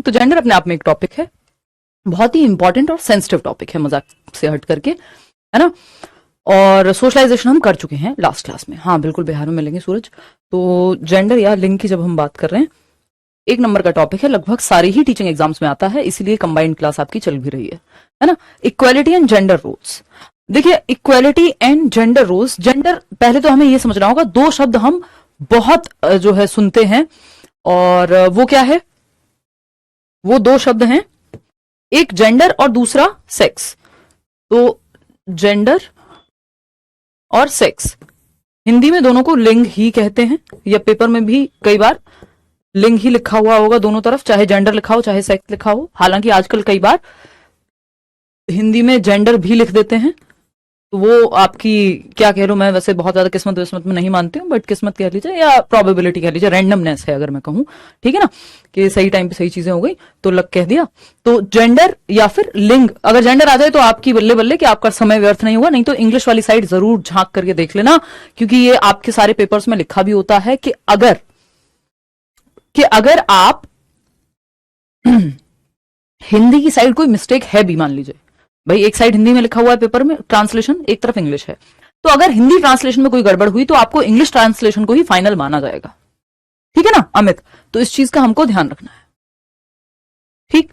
तो जेंडर अपने आप में एक टॉपिक है, बहुत ही इंपॉर्टेंट और सेंसिटिव टॉपिक है, मजाक से हट करके, है ना। और सोशलाइजेशन हम कर चुके हैं लास्ट क्लास में। हाँ बिल्कुल, बिहार में मिलेंगे सूरज। तो जेंडर या लिंग की जब हम बात कर रहे हैं, 1 नंबर का टॉपिक है, लगभग सारी ही टीचिंग एग्जाम्स में आता है, इसीलिए कंबाइंड क्लास आपकी चल भी रही है ना। Equality and gender roles. देखिए equality and gender roles, gender पहले तो हमें ये समझना होगा, 2 शब्द हम बहुत जो है सुनते हैं, और वो क्या है, वो 2 शब्द हैं, एक जेंडर और दूसरा सेक्स। तो जेंडर और सेक्स, हिंदी में दोनों को लिंग ही कहते हैं, या पेपर में भी कई बार लिंग ही लिखा हुआ होगा दोनों तरफ, चाहे जेंडर लिखा हो चाहे सेक्स लिखा हो। हालांकि आजकल कई बार हिंदी में जेंडर भी लिख देते हैं, तो वो आपकी क्या कह लो, मैं वैसे बहुत ज्यादा किस्मत में नहीं मानती हूँ, बट किस्मत कह लीजिए या प्रोबेबिलिटी कह लीजिए, रैंडमनेस है अगर मैं कहूँ, ठीक है ना, कि सही टाइम पे सही चीजें हो गई तो लग कह दिया। तो जेंडर या फिर लिंग, अगर जेंडर आ जाए तो आपकी बल्ले बल्ले कि आपका समय व्यर्थ नहीं हुआ। नहीं तो इंग्लिश वाली साइड जरूर झांक करके देख लेना, क्योंकि ये आपके सारे पेपर्स में लिखा भी होता है कि अगर आप हिंदी की साइड कोई मिस्टेक है भी, मान लीजिए भाई एक साइड हिंदी में लिखा हुआ है पेपर में ट्रांसलेशन, एक तरफ इंग्लिश है, तो अगर हिंदी ट्रांसलेशन में कोई गड़बड़ हुई तो आपको इंग्लिश ट्रांसलेशन को ही फाइनल माना जाएगा, ठीक है ना अमित। तो इस चीज का हमको ध्यान रखना है, ठीक।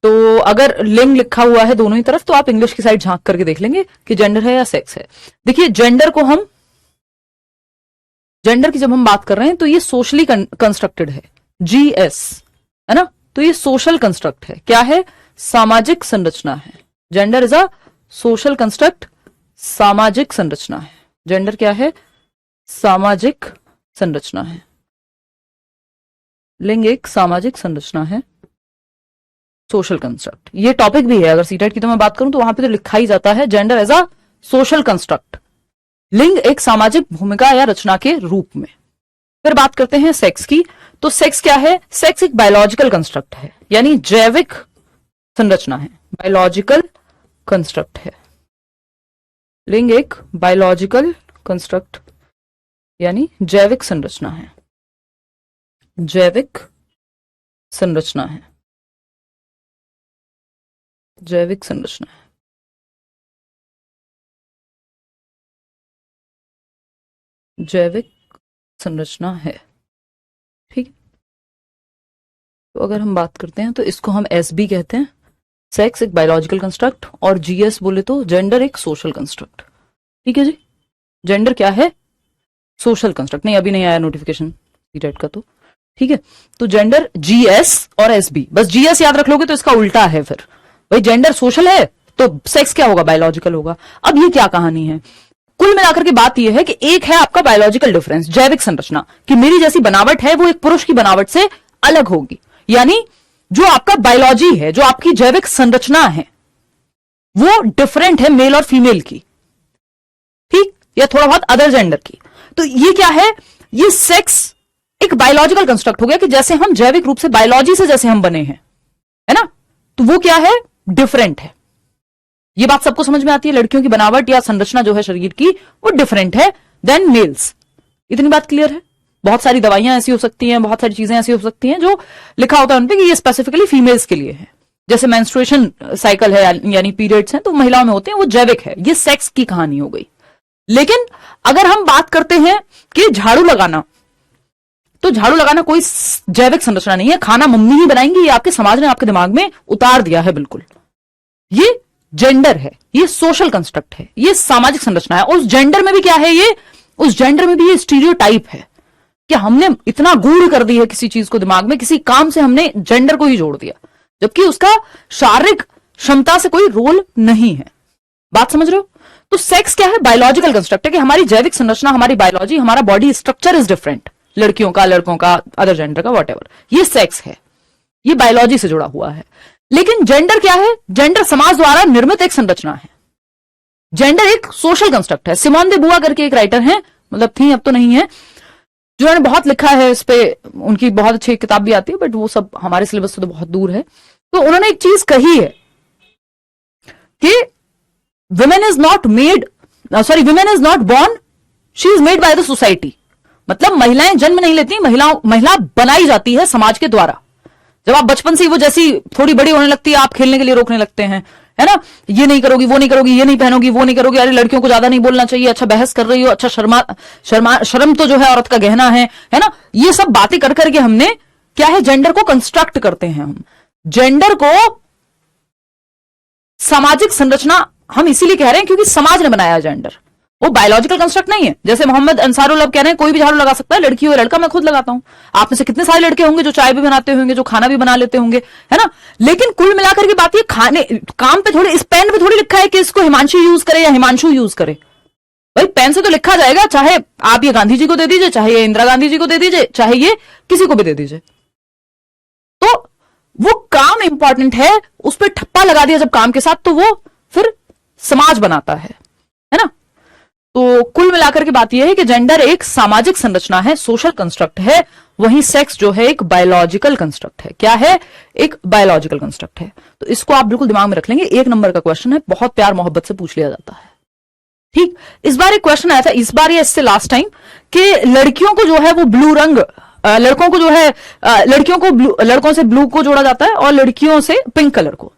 तो अगर लिंग लिखा हुआ है दोनों ही तरफ, तो आप इंग्लिश की साइड झांक करके देख लेंगे कि जेंडर है या सेक्स है। देखिए जेंडर की जब हम बात कर रहे हैं तो ये सोशली कंस्ट्रक्टेड है, GS, है ना। तो ये सोशल कंस्ट्रक्ट है, क्या है, सामाजिक संरचना है। Gender is a social construct, सामाजिक संरचना है। जेंडर क्या है, सामाजिक संरचना है। लिंग एक सामाजिक संरचना है, सोशल कंस्ट्रक्ट। ये टॉपिक भी है, अगर सीटेट की तो मैं बात करूं तो वहां पे तो लिखा ही जाता है gender as a social construct, लिंग एक सामाजिक भूमिका या रचना के रूप में। फिर बात करते हैं सेक्स की। तो सेक्स क्या है, सेक्स एक बायोलॉजिकल कंस्ट्रक्ट है, यानी जैविक संरचना है, बायोलॉजिकल कंस्ट्रक्ट है। लिंग एक बायोलॉजिकल कंस्ट्रक्ट यानी जैविक संरचना है, जैविक संरचना है, जैविक संरचना है। जैविक संरचना है, ठीक है। तो अगर हम बात करते हैं तो इसको हम SB कहते हैं, सेक्स एक बायोलॉजिकल कंस्ट्रक्ट, और GS बोले तो जेंडर एक सोशल कंस्ट्रक्ट, ठीक है जी। जेंडर क्या है, सोशल कंस्ट्रक्ट। नहीं अभी नहीं आया नोटिफिकेशन सीटेट का, तो ठीक है। तो जेंडर GS और SB, बस GS याद रख लोगे तो इसका उल्टा है। फिर भाई जेंडर सोशल है तो सेक्स क्या होगा, बायोलॉजिकल होगा। अब ये क्या कहानी है, कुल मिलाकर के बात यह है कि एक है आपका बायोलॉजिकल डिफरेंस, जैविक संरचना, कि मेरी जैसी बनावट है वो एक पुरुष की बनावट से अलग होगी, यानी जो आपका बायोलॉजी है, जो आपकी जैविक संरचना है, वो डिफरेंट है मेल और फीमेल की, ठीक, या थोड़ा बहुत अदर जेंडर की। तो ये क्या है, ये सेक्स एक बायोलॉजिकल कंस्ट्रक्ट हो गया कि जैसे हम जैविक रूप से बायोलॉजी से जैसे हम बने हैं, है ना, तो वो क्या है, डिफरेंट है। ये बात सबको समझ में आती है, लड़कियों की बनावट या संरचना जो है शरीर की वो डिफरेंट है देन मेल्स। इतनी बात क्लियर है। बहुत सारी दवाइयां ऐसी हो सकती हैं, बहुत सारी चीजें ऐसी हो सकती हैं जो लिखा होता है उनपे कि ये स्पेसिफिकली फीमेल्स के लिए है। जैसे मेंस्ट्रुएशन साइकिल है यानी पीरियड्स हैं तो महिलाओं में होते हैं, वो जैविक है। ये सेक्स की कहानी हो गई। लेकिन अगर हम बात करते हैं कि झाड़ू लगाना, तो झाड़ू लगाना कोई जैविक संरचना नहीं है, खाना मम्मी ही बनाएंगी, ये आपके समाज ने आपके दिमाग में उतार दिया है बिल्कुल। ये जेंडर है, ये सोशल कंस्ट्रक्ट है, ये सामाजिक संरचना है। उस जेंडर में भी क्या है, ये उस जेंडर में भी ये स्टीरियोटाइप है कि हमने इतना गूढ़ कर दी है किसी चीज को दिमाग में, किसी काम से हमने जेंडर को ही जोड़ दिया, जबकि उसका शारीरिक क्षमता से कोई रोल नहीं है। बात समझ रहे हो। तो सेक्स क्या है, बायोलॉजिकल कंस्ट्रक्ट है कि हमारी जैविक संरचना, हमारी बायोलॉजी, हमारा बॉडी स्ट्रक्चर इज डिफरेंट, लड़कियों का, लड़कों का, अदर जेंडर का, व्हाटएवर। ये सेक्स है, ये बायोलॉजी से जुड़ा हुआ है। लेकिन जेंडर क्या है, जेंडर समाज द्वारा निर्मित एक संरचना है। जेंडर एक सोशल कंस्ट्रक्ट है। सिमोन दे बुआ करके एक राइटर हैं, मतलब थी, अब तो नहीं है, जिन्होंने बहुत लिखा है इस पे, उनकी बहुत अच्छी किताब भी आती है, बट वो सब हमारे सिलेबस से तो बहुत दूर है। तो उन्होंने एक चीज कही है कि women is not born, she is made by the society. मतलब महिलाएं जन्म नहीं लेती, महिला बनाई जाती है समाज के द्वारा। जब आप बचपन से ही वो जैसी थोड़ी बड़ी होने लगती है आप खेलने के लिए रोकने लगते हैं, है ना, ये नहीं करोगी, वो नहीं करोगी, ये नहीं पहनोगी, वो नहीं करोगी, अरे लड़कियों को ज्यादा नहीं बोलना चाहिए, अच्छा बहस कर रही हो, अच्छा शर्म तो जो है औरत का गहना है ना, ये सब बातें कर करके हमने क्या है, जेंडर को कंस्ट्रक्ट करते हैं। हम जेंडर को सामाजिक संरचना हम इसीलिए कह रहे हैं क्योंकि समाज ने बनाया जेंडर, वो बायोलॉजिकल कंस्ट्रक्ट नहीं है। जैसे मोहम्मद अंसारुल अब कह रहे हैं कोई भी झाड़ू लगा सकता है, लड़की हो लड़का, मैं खुद लगाता हूं। आप में से कितने सारे लड़के होंगे जो चाय भी बनाते होंगे, जो खाना भी बना लेते होंगे, है ना। लेकिन कुल मिलाकर की बात ये खाने काम पे थोड़ी, इस पेन पे थोड़ी लिखा है कि इसको हिमांशु यूज करे या हिमांशु यूज करे। भाई पेन से तो लिखा जाएगा, चाहे आप ये गांधी जी को दे दीजिए, चाहे ये इंदिरा गांधी जी को दे दीजिए, चाहे ये किसी को भी दे दीजिए। तो वो काम इंपॉर्टेंट है, उस पर ठप्पा लगा दिया जब काम के साथ, तो वो फिर समाज बनाता है ना। तो कुल मिलाकर की बात यह है कि जेंडर एक सामाजिक संरचना है, सोशल कंस्ट्रक्ट है, वहीं सेक्स जो है एक बायोलॉजिकल कंस्ट्रक्ट है। क्या है? एक बायोलॉजिकल कंस्ट्रक्ट है। तो इसको आप बिल्कुल दिमाग में रख लेंगे, 1 नंबर का क्वेश्चन है, बहुत प्यार मोहब्बत से पूछ लिया जाता है। ठीक, इस बार एक क्वेश्चन आया था, इस बार या इससे लास्ट टाइम, कि लड़कियों को जो है वो ब्लू रंग, लड़कों को जो है लड़कियों को ब्लू, लड़कों से ब्लू को जोड़ा जाता है और लड़कियों से पिंक कलर को।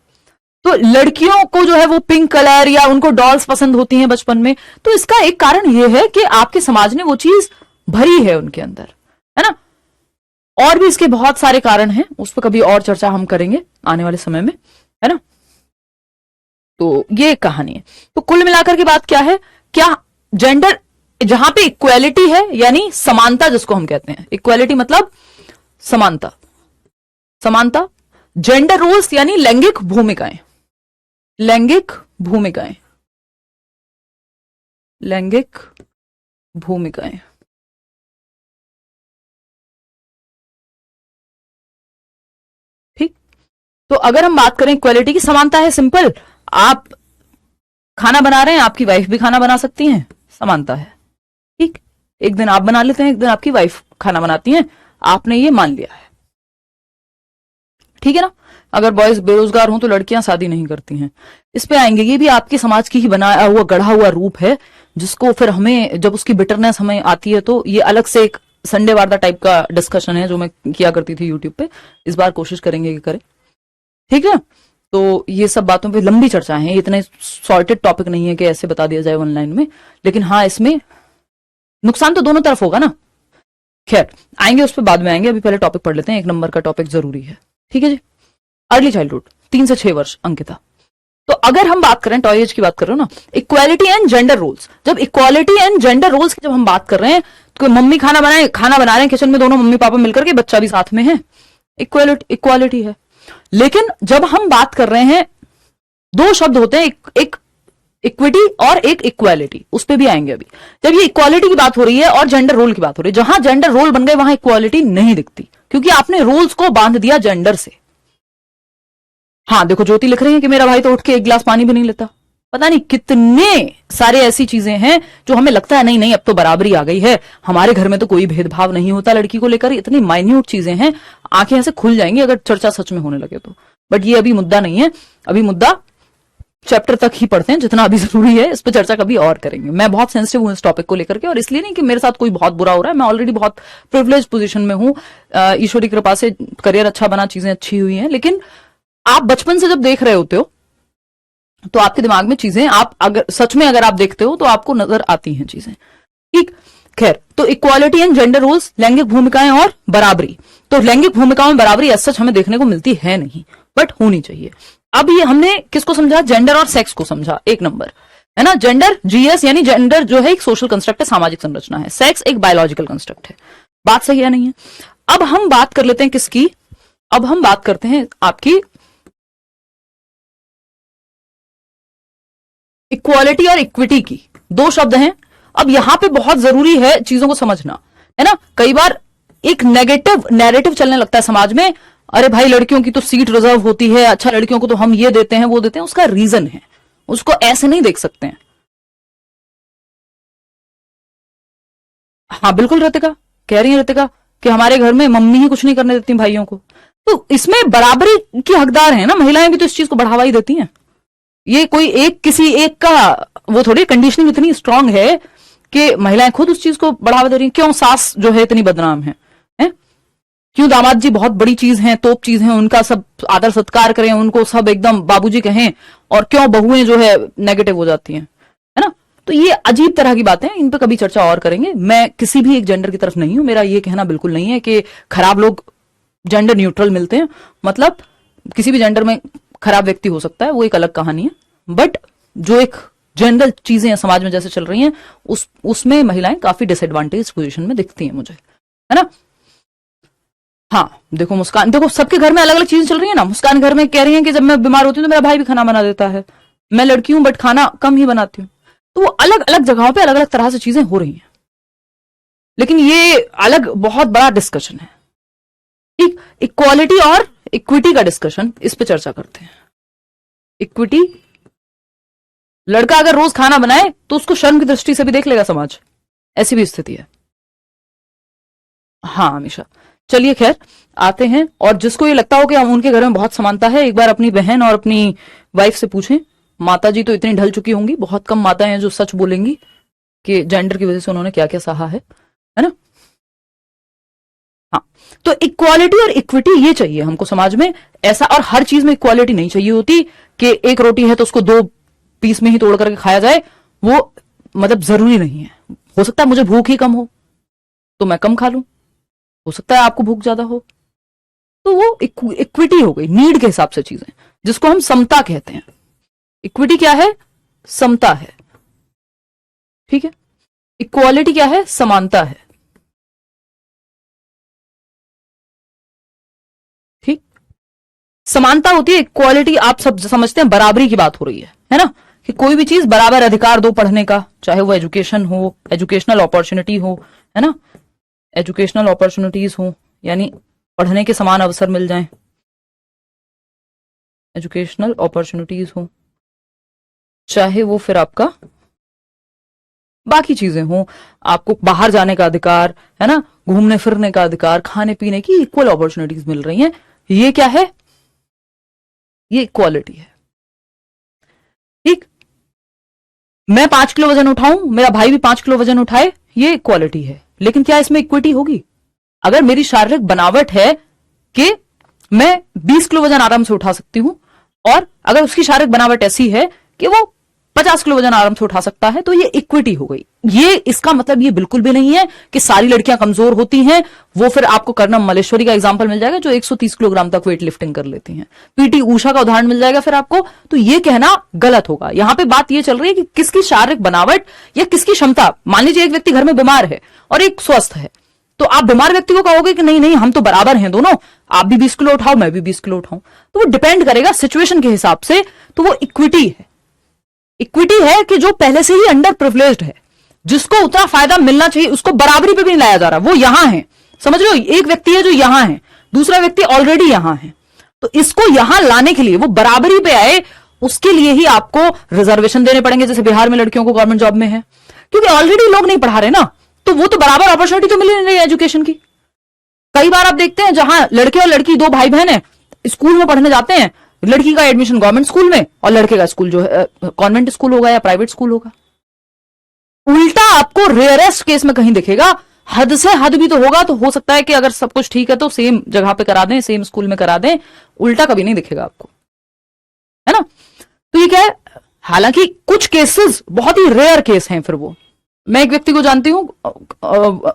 तो लड़कियों को जो है वो पिंक कलर या उनको डॉल्स पसंद होती हैं बचपन में, तो इसका एक कारण यह है कि आपके समाज ने वो चीज भरी है उनके अंदर, है ना। और भी इसके बहुत सारे कारण हैं, उस पर कभी और चर्चा हम करेंगे आने वाले समय में, है ना। तो ये कहानी है। तो कुल मिलाकर की बात क्या है, क्या जेंडर जहां पे इक्वालिटी है, यानी समानता जिसको हम कहते हैं, इक्वालिटी मतलब समानता, समानता, जेंडर रोल्स यानी लैंगिक भूमिकाएं, लैंगिक भूमिकाएं, लैंगिक भूमिकाएं, ठीक। तो अगर हम बात करें इक्वालिटी की, समानता है सिंपल, आप खाना बना रहे हैं, आपकी वाइफ भी खाना बना सकती हैं, समानता है, ठीक। एक दिन आप बना लेते हैं, एक दिन आपकी वाइफ खाना बनाती हैं, आपने ये मान लिया है, ठीक है ना। अगर बॉयज बेरोजगार हों तो लड़कियां शादी नहीं करती हैं, इस पे आएंगे। ये भी आपके समाज की ही बनाया हुआ गढ़ा हुआ रूप है, जिसको फिर हमें जब उसकी बिटरनेस हमें आती है तो ये अलग से एक संडे वार्ता टाइप का डिस्कशन है जो मैं किया करती थी यूट्यूब पे, इस बार कोशिश करेंगे कि करें, ठीक है। तो ये सब बातों पे लंबी चर्चा है, इतने सॉर्टेड टॉपिक नहीं है कि ऐसे बता दिया जाए ऑनलाइन में, लेकिन हाँ इसमें नुकसान तो दोनों तरफ होगा ना। खैर आएंगे उस पर बाद में आएंगे, अभी पहले टॉपिक पढ़ लेते हैं, 1 नंबर का टॉपिक जरूरी है, ठीक है जी। अर्ली चाइल्डहुड 3 से 6 वर्ष, अंकिता। तो अगर हम बात करें, टॉय एज की बात कर रहे हो ना, इक्वालिटी एंड जेंडर रोल्स, जब इक्वालिटी एंड जेंडर रोल्स की जब हम बात कर रहे हैं, तो मम्मी खाना बना रहे हैं किचन में, दोनों मम्मी पापा मिलकर के, बच्चा भी साथ में है, इक्वालिटी है। लेकिन जब हम बात कर रहे हैं, 2 शब्द होते हैं, एक इक्विटी और एक इक्वालिटी, उस पर भी आएंगे अभी। जब ये इक्वालिटी की बात हो रही है और जेंडर रोल की बात हो रही है, जहां जेंडर रोल बन गए वहां इक्वालिटी नहीं दिखती, क्योंकि आपने रोल्स को बांध दिया जेंडर से। हाँ देखो ज्योति लिख रही है कि मेरा भाई तो उठ के 1 गिलास पानी भी नहीं लेता। पता नहीं कितने सारे ऐसी चीजें हैं जो हमें लगता है नहीं नहीं अब तो बराबरी आ गई है, हमारे घर में तो कोई भेदभाव नहीं होता लड़की को लेकर। इतनी माइन्यूट चीजें हैं, आंखें ऐसे खुल जाएंगी अगर चर्चा सच में होने लगे तो। बट ये अभी मुद्दा नहीं है, अभी मुद्दा चैप्टर तक ही पढ़ते हैं जितना अभी जरूरी है, इस पर चर्चा कभी और करेंगे। मैं बहुत सेंसिटिव हूं इस टॉपिक को लेकर के, और इसलिए नहीं कि मेरे साथ कोई बहुत बुरा हो रहा है, मैं ऑलरेडी बहुत प्रिविलेज पोजीशन में हूं, ईश्वरी कृपा से करियर अच्छा बना, चीजें अच्छी हुई हैं। लेकिन आप बचपन से जब देख रहे होते हो तो आपके दिमाग में चीजें, आप अगर सच में अगर आप देखते हो तो आपको नजर आती हैं चीजें, ठीक। खैर, तो इक्वालिटी एंड जेंडर रोल्स, लैंगिक भूमिकाएं और बराबरी। तो लैंगिक भूमिकाओं में बराबरी ऐसा सच हमें देखने को मिलती है नहीं, बट होनी चाहिए। अब ये हमने किसको समझा, जेंडर और सेक्स को समझा, 1 नंबर, है ना। जेंडर जीएस यानी जेंडर जो है एक सोशल कंस्ट्रक्ट है, सामाजिक संरचना है, सेक्स एक बायोलॉजिकल कंस्ट्रक्ट है। बात सही है नहीं है। अब हम बात कर लेते हैं किसकी, अब हम बात करते हैं आपकी इक्वालिटी और इक्विटी की। 2 शब्द हैं। अब यहां पे बहुत जरूरी है चीजों को समझना, है ना। कई बार एक नेगेटिव नैरेटिव चलने लगता है समाज में, अरे भाई लड़कियों की तो सीट रिजर्व होती है, अच्छा लड़कियों को तो हम ये देते हैं वो देते हैं, उसका रीजन है, उसको ऐसे नहीं देख सकते हैं। हाँ बिल्कुल रितिका कह रही है, रितिका कि हमारे घर में मम्मी ही कुछ नहीं करने देती भाइयों को, तो इसमें बराबरी की हकदार है ना, महिलाएं भी तो इस चीज को बढ़ावा ही देती हैं। ये कोई एक किसी एक का वो थोड़ी, कंडीशनिंग इतनी स्ट्रांग है कि महिलाएं खुद उस चीज को बढ़ावा दे रही हैं। क्यों सास जो है इतनी बदनाम है? क्यों दामाद जी बहुत बड़ी चीज हैं, तोप चीज हैं, उनका सब आदर सत्कार करें, उनको सब एकदम बाबूजी कहें, और क्यों बहुएं जो है नेगेटिव हो जाती हैं, है ना। तो ये अजीब तरह की बातें हैं, इन पे कभी चर्चा और करेंगे। मैं किसी भी एक जेंडर की तरफ नहीं हूं, मेरा ये कहना बिल्कुल नहीं है कि खराब लोग जेंडर न्यूट्रल मिलते हैं, मतलब किसी भी जेंडर में खराब व्यक्ति हो सकता है, वो एक अलग कहानी है। बट जो एक जनरल चीजें समाज में जैसे चल रही हैं, उसमें महिलाएं काफी डिसएडवांटेज पोजीशन में दिखती हैं मुझे, है ना। हाँ देखो मुस्कान, देखो सबके घर में अलग अलग चीजें चल रही है ना। मुस्कान घर में कह रही है कि जब मैं बीमार होती हूँ तो मेरा भाई भी खाना बना देता है, मैं लड़की हूं बट खाना कम ही बनाती हूँ। तो वो अलग अलग जगहों पे अलग अलग तरह से चीजें हो रही हैं, लेकिन ये अलग बहुत बड़ा डिस्कशन है। ठीक, इक्वालिटी और इक्विटी का डिस्कशन, इस पे चर्चा करते हैं। इक्विटी, लड़का अगर रोज खाना बनाए तो उसको शर्म की दृष्टि से भी देख लेगा समाज, ऐसी भी स्थिति है। हाँ हमेशा, चलिए खैर आते हैं। और जिसको ये लगता हो कि हम उनके घर में बहुत समानता है, एक बार अपनी बहन और अपनी वाइफ से पूछें। माता जी तो इतनी ढल चुकी होंगी, बहुत कम माताएं हैं जो सच बोलेंगी कि जेंडर की वजह से उन्होंने क्या क्या सहा है ना। हाँ, तो इक्वालिटी और इक्विटी ये चाहिए हमको समाज में, ऐसा। और हर चीज में इक्वालिटी नहीं चाहिए होती कि एक रोटी है तो उसको 2 पीस में ही तोड़ करके खाया जाए, वो मतलब जरूरी नहीं है। हो सकता है मुझे भूख ही कम हो तो मैं कम खा लूं, हो सकता है आपको भूख ज्यादा हो, तो वो इक्विटी हो गई, नीड के हिसाब से चीजें, जिसको हम समता कहते हैं। इक्विटी क्या है? समता है, ठीक है। इक्वालिटी क्या है? समानता है, ठीक। समानता होती है, इक्वालिटी आप सब समझते हैं बराबरी की बात हो रही है ना, कि कोई भी चीज बराबर अधिकार दो पढ़ने का, चाहे वो एजुकेशन हो, एजुकेशनल अपॉर्चुनिटी हो, है ना, एजुकेशनल अपॉर्चुनिटीज हो, यानी पढ़ने के समान अवसर मिल जाएं, एजुकेशनल अपॉर्चुनिटीज हो, चाहे वो फिर आपका बाकी चीजें हो, आपको बाहर जाने का अधिकार, है ना, घूमने फिरने का अधिकार, खाने पीने की इक्वल अपॉर्चुनिटीज मिल रही हैं। ये क्या है? ये इक्वालिटी है, ठीक। मैं 5 किलो वजन उठाऊं, मेरा भाई भी 5 किलो वजन उठाए, ये इक्वालिटी है। लेकिन क्या इसमें इक्विटी होगी? अगर मेरी शारीरिक बनावट है कि मैं 20 किलो वजन आराम से उठा सकती हूं, और अगर उसकी शारीरिक बनावट ऐसी है कि वो 50 किलो वजन आराम से उठा सकता है, तो ये इक्विटी हो गई। ये इसका मतलब ये बिल्कुल भी नहीं है कि सारी लड़कियां कमजोर होती हैं। वो फिर आपको कर्णम मल्लेश्वरी का एग्जांपल मिल जाएगा जो 130 किलोग्राम तक वेट लिफ्टिंग कर लेती हैं, पीटी ऊषा का उदाहरण मिल जाएगा फिर आपको। तो ये कहना गलत होगा। यहां पे बात ये चल रही है कि किसकी शारीरिक बनावट या किसकी क्षमता। मान लीजिए एक व्यक्ति घर में बीमार है और एक स्वस्थ है, तो आप बीमार व्यक्ति को कहोगे कि नहीं नहीं हम तो बराबर हैं दोनों, आप भी 20 किलो उठाओ मैं भी 20 किलो उठाऊं। तो वो डिपेंड करेगा सिचुएशन के हिसाब से। तो वो इक्विटी है। इक्विटी है कि जो पहले से ही अंडर प्रिविलेज्ड है, जिसको उतना फायदा मिलना चाहिए, उसको बराबरी पे भी नहीं लाया जा रहा। वो यहां है, समझ लो, एक व्यक्ति है जो यहां है, दूसरा व्यक्ति ऑलरेडी यहां है, तो इसको यहां लाने के लिए वो बराबरी पे आए, उसके लिए ही आपको रिजर्वेशन देने पड़ेंगे। जैसे बिहार में लड़कियों को गवर्नमेंट जॉब में है, क्योंकि ऑलरेडी लोग नहीं पढ़ा रहे ना, तो वो तो बराबर अपॉर्चुनिटी तो मिल नहीं रही एजुकेशन की। कई बार आप देखते हैं जहां लड़के और लड़की 2 भाई बहन है, स्कूल में पढ़ने जाते हैं, लड़की का एडमिशन गवर्नमेंट स्कूल में और लड़के का स्कूल जो है कॉन्वेंट स्कूल होगा या प्राइवेट स्कूल होगा। उल्टा आपको रेयरेस्ट केस में कहीं दिखेगा। हद से हद भी तो होगा, तो हो सकता है कि अगर सब कुछ ठीक है तो सेम जगह पे करा दें, सेम स्कूल में करा दें, उल्टा कभी नहीं दिखेगा आपको, है ना। तो ये क्या है? हालांकि कुछ केसेस बहुत ही रेयर केस हैं। फिर वो, मैं एक व्यक्ति को जानती हूं,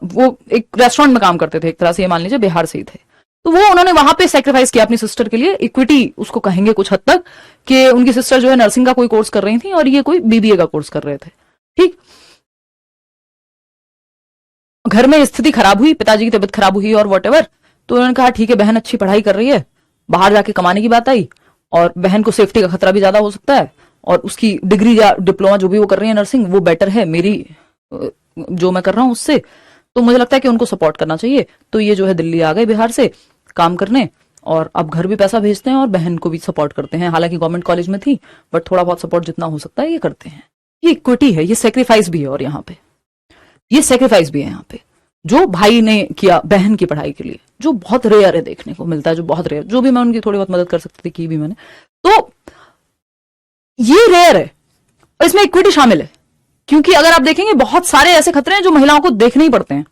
वो एक रेस्टोरेंट में काम करते थे, एक तरह से ये मान लीजिए बिहार से ही थे। तो वो उन्होंने वहां पे सेक्रीफाइस किया अपनी सिस्टर के लिए। इक्विटी उसको कहेंगे कुछ हद तक, कि उनकी सिस्टर जो है नर्सिंग का कोई कोर्स कर रही थी और ये कोई बीबीए का कोर्स कर रहे थे, ठीक। घर में स्थिति खराब हुई, पिताजी की तबीयत खराब हुई और वॉटेवर, तो उन्होंने कहा ठीक है बहन अच्छी पढ़ाई कर रही है, बाहर जाके कमाने की बात आई, और बहन को सेफ्टी का खतरा भी ज्यादा हो सकता है, और उसकी डिग्री या डिप्लोमा जो भी वो कर रही है नर्सिंग, वो बेटर है मेरी जो मैं कर रहा हूं उससे, तो मुझे लगता है कि उनको सपोर्ट करना चाहिए। तो ये जो है दिल्ली आ गए बिहार से काम करने, और अब घर भी पैसा भेजते हैं और बहन को भी सपोर्ट करते हैं। हालांकि गवर्नमेंट कॉलेज में थी, बट थोड़ा बहुत सपोर्ट जितना हो सकता है ये करते हैं। ये इक्विटी है, ये सेक्रीफाइस भी है। और यहाँ पे ये सेक्रीफाइस भी है यहाँ पे, जो भाई ने किया बहन की पढ़ाई के लिए, जो बहुत रेयर है, देखने को मिलता है, जो बहुत रेयर, जो भी मैं उनकी थोड़ी बहुत मदद कर सकती थी की भी मैंने। तो ये रेयर है और इसमें इक्विटी शामिल है, क्योंकि अगर आप देखेंगे बहुत सारे ऐसे खतरे हैं जो महिलाओं को देखने ही पड़ते हैं।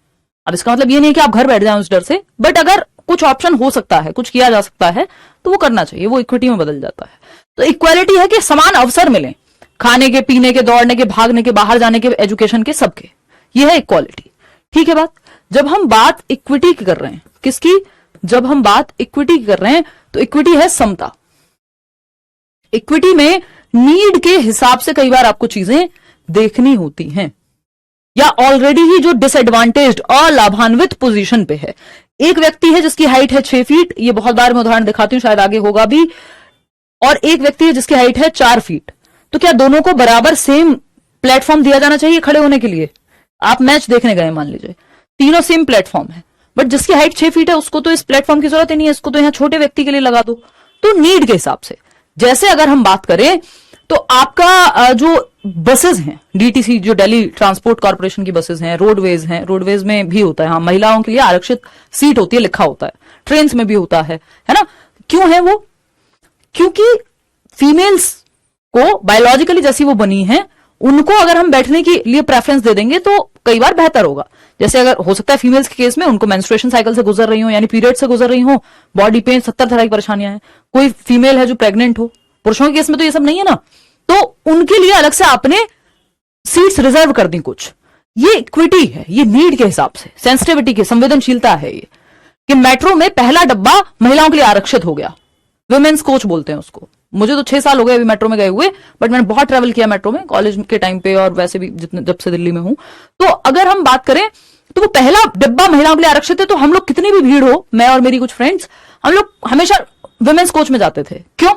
और इसका मतलब ये नहीं कि आप घर बैठ जाएं उस डर से, बट अगर कुछ ऑप्शन हो सकता है, कुछ किया जा सकता है, तो वो करना चाहिए, वो इक्विटी में बदल जाता है। तो इक्वालिटी है कि समान अवसर मिले, खाने के, पीने के, दौड़ने के, भागने के, बाहर जाने के, एजुकेशन के, सबके, ये है इक्वालिटी। ठीक है बात। जब हम बात इक्विटी की कर रहे हैं, किसकी, जब हम बात इक्विटी की कर रहे हैं, तो इक्विटी है समता। इक्विटी में नीड के हिसाब से कई बार आपको चीजें देखनी होती हैं, या ऑलरेडी ही जो डिसएडवांटेज्ड, अलाभान्वित पोजीशन पे है, एक व्यक्ति है जिसकी हाइट है 6 फीट, ये बहुत बार मैं उदाहरण दिखाती हूं, शायद आगे होगा भी, और एक व्यक्ति है जिसकी हाइट है 4 फीट, तो क्या दोनों को बराबर सेम प्लेटफॉर्म दिया जाना चाहिए खड़े होने के लिए? आप मैच देखने गए मान लीजिए, तीनों सेम प्लेटफॉर्म है, बट जिसकी हाइट 6 फीट है उसको तो इस प्लेटफॉर्म की जरूरत ही नहीं है, इसको तो यहां छोटे व्यक्ति के लिए लगा दो। तो नीड के हिसाब से, जैसे अगर हम बात करें तो आपका जो बसेस हैं, डीटीसी जो दिल्ली ट्रांसपोर्ट कॉर्पोरेशन की बसेस हैं, रोडवेज में भी होता है, हाँ, महिलाओं के लिए आरक्षित सीट होती है, लिखा होता है, ट्रेन में भी होता है ना? क्यों है वो? क्योंकि फीमेल्स को बायोलॉजिकली जैसी वो बनी है, उनको अगर हम बैठने के लिए प्रेफरेंस दे देंगे तो कई बार बेहतर होगा। जैसे अगर हो सकता है फीमेल्स के केस में उनको मेंस्ट्रुएशन साइकिल से गुजर रही हो, यानी पीरियड से गुजर रही हो, बॉडी पेन, 70 तरह की परेशानियां हैं, कोई फीमेल है जो प्रेग्नेंट हो, पुरुषों के केस में तो ये सब नहीं है ना, तो उनके लिए अलग से आपने सीट्स रिजर्व कर दी कुछ। ये इक्विटी है, ये नीड के हिसाब से, सेंसिटिविटी की संवेदनशीलता है ये, कि मेट्रो में पहला डब्बा महिलाओं के लिए आरक्षित हो गया, वुमेन्स कोच बोलते हैं उसको। मुझे तो 6 साल हो गए अभी मेट्रो में गए हुए, बट मैंने बहुत ट्रेवल किया मेट्रो में, कॉलेज के टाइम पे और वैसे भी जितने, जब से दिल्ली में हूं। तो अगर हम बात करें तो वो पहला डिब्बा महिलाओं के लिए आरक्षित है, तो हम लोग कितनी भी भीड़ हो, मैं और मेरी कुछ फ्रेंड्स, हम लोग हमेशा वुमेन्स कोच में जाते थे। क्यों?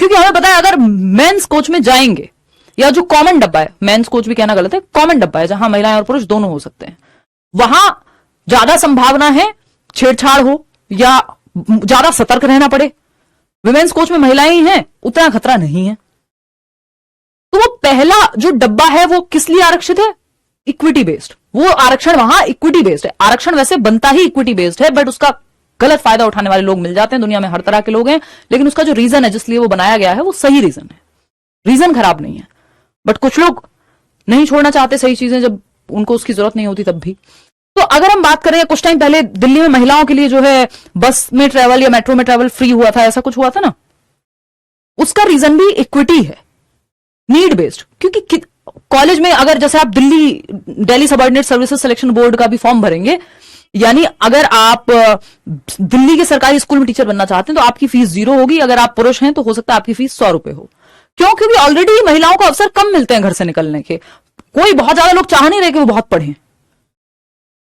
क्योंकि हमें पता है अगर मेंस कोच में जाएंगे, या जो कॉमन डब्बा है, मेंस कोच भी कहना गलत है, कॉमन डब्बा है जहां महिलाएं और पुरुष दोनों हो सकते हैं, वहां ज्यादा संभावना है छेड़छाड़ हो या ज्यादा सतर्क रहना पड़े। विमेन्स कोच में महिलाएं ही हैं, उतना खतरा नहीं है। तो वो पहला जो डब्बा है वो किस लिए आरक्षित है? Equity based. वो आरक्षण वहां इक्विटी बेस्ड है। आरक्षण वैसे बनता ही इक्विटी बेस्ड है, बट उसका गलत फायदा उठाने वाले लोग मिल जाते हैं, दुनिया में हर तरह के लोग हैं, लेकिन उसका जो रीजन है जिसलिए वो बनाया गया है वो सही रीजन है, रीजन खराब नहीं है। बट कुछ लोग नहीं छोड़ना चाहते सही चीजें जब उनको उसकी जरूरत नहीं होती तब भी। तो अगर हम बात करें, कुछ टाइम पहले दिल्ली में महिलाओं के लिए जो है बस में ट्रेवल या मेट्रो में ट्रेवल फ्री हुआ था, ऐसा कुछ हुआ था ना, उसका रीजन भी इक्विटी है, नीड बेस्ड। क्योंकि कॉलेज में अगर जैसे आप Delhi subordinate services selection board का भी फॉर्म भरेंगे, यानी अगर आप दिल्ली के सरकारी स्कूल में टीचर बनना चाहते हैं तो आपकी फीस 0 होगी, अगर आप पुरुष हैं तो हो सकता है आपकी फीस 100 रुपए हो। क्यों? क्योंकि ऑलरेडी महिलाओं को अवसर कम मिलते हैं घर से निकलने के, कोई बहुत ज्यादा लोग चाह नहीं रहे कि वो बहुत पढ़ें।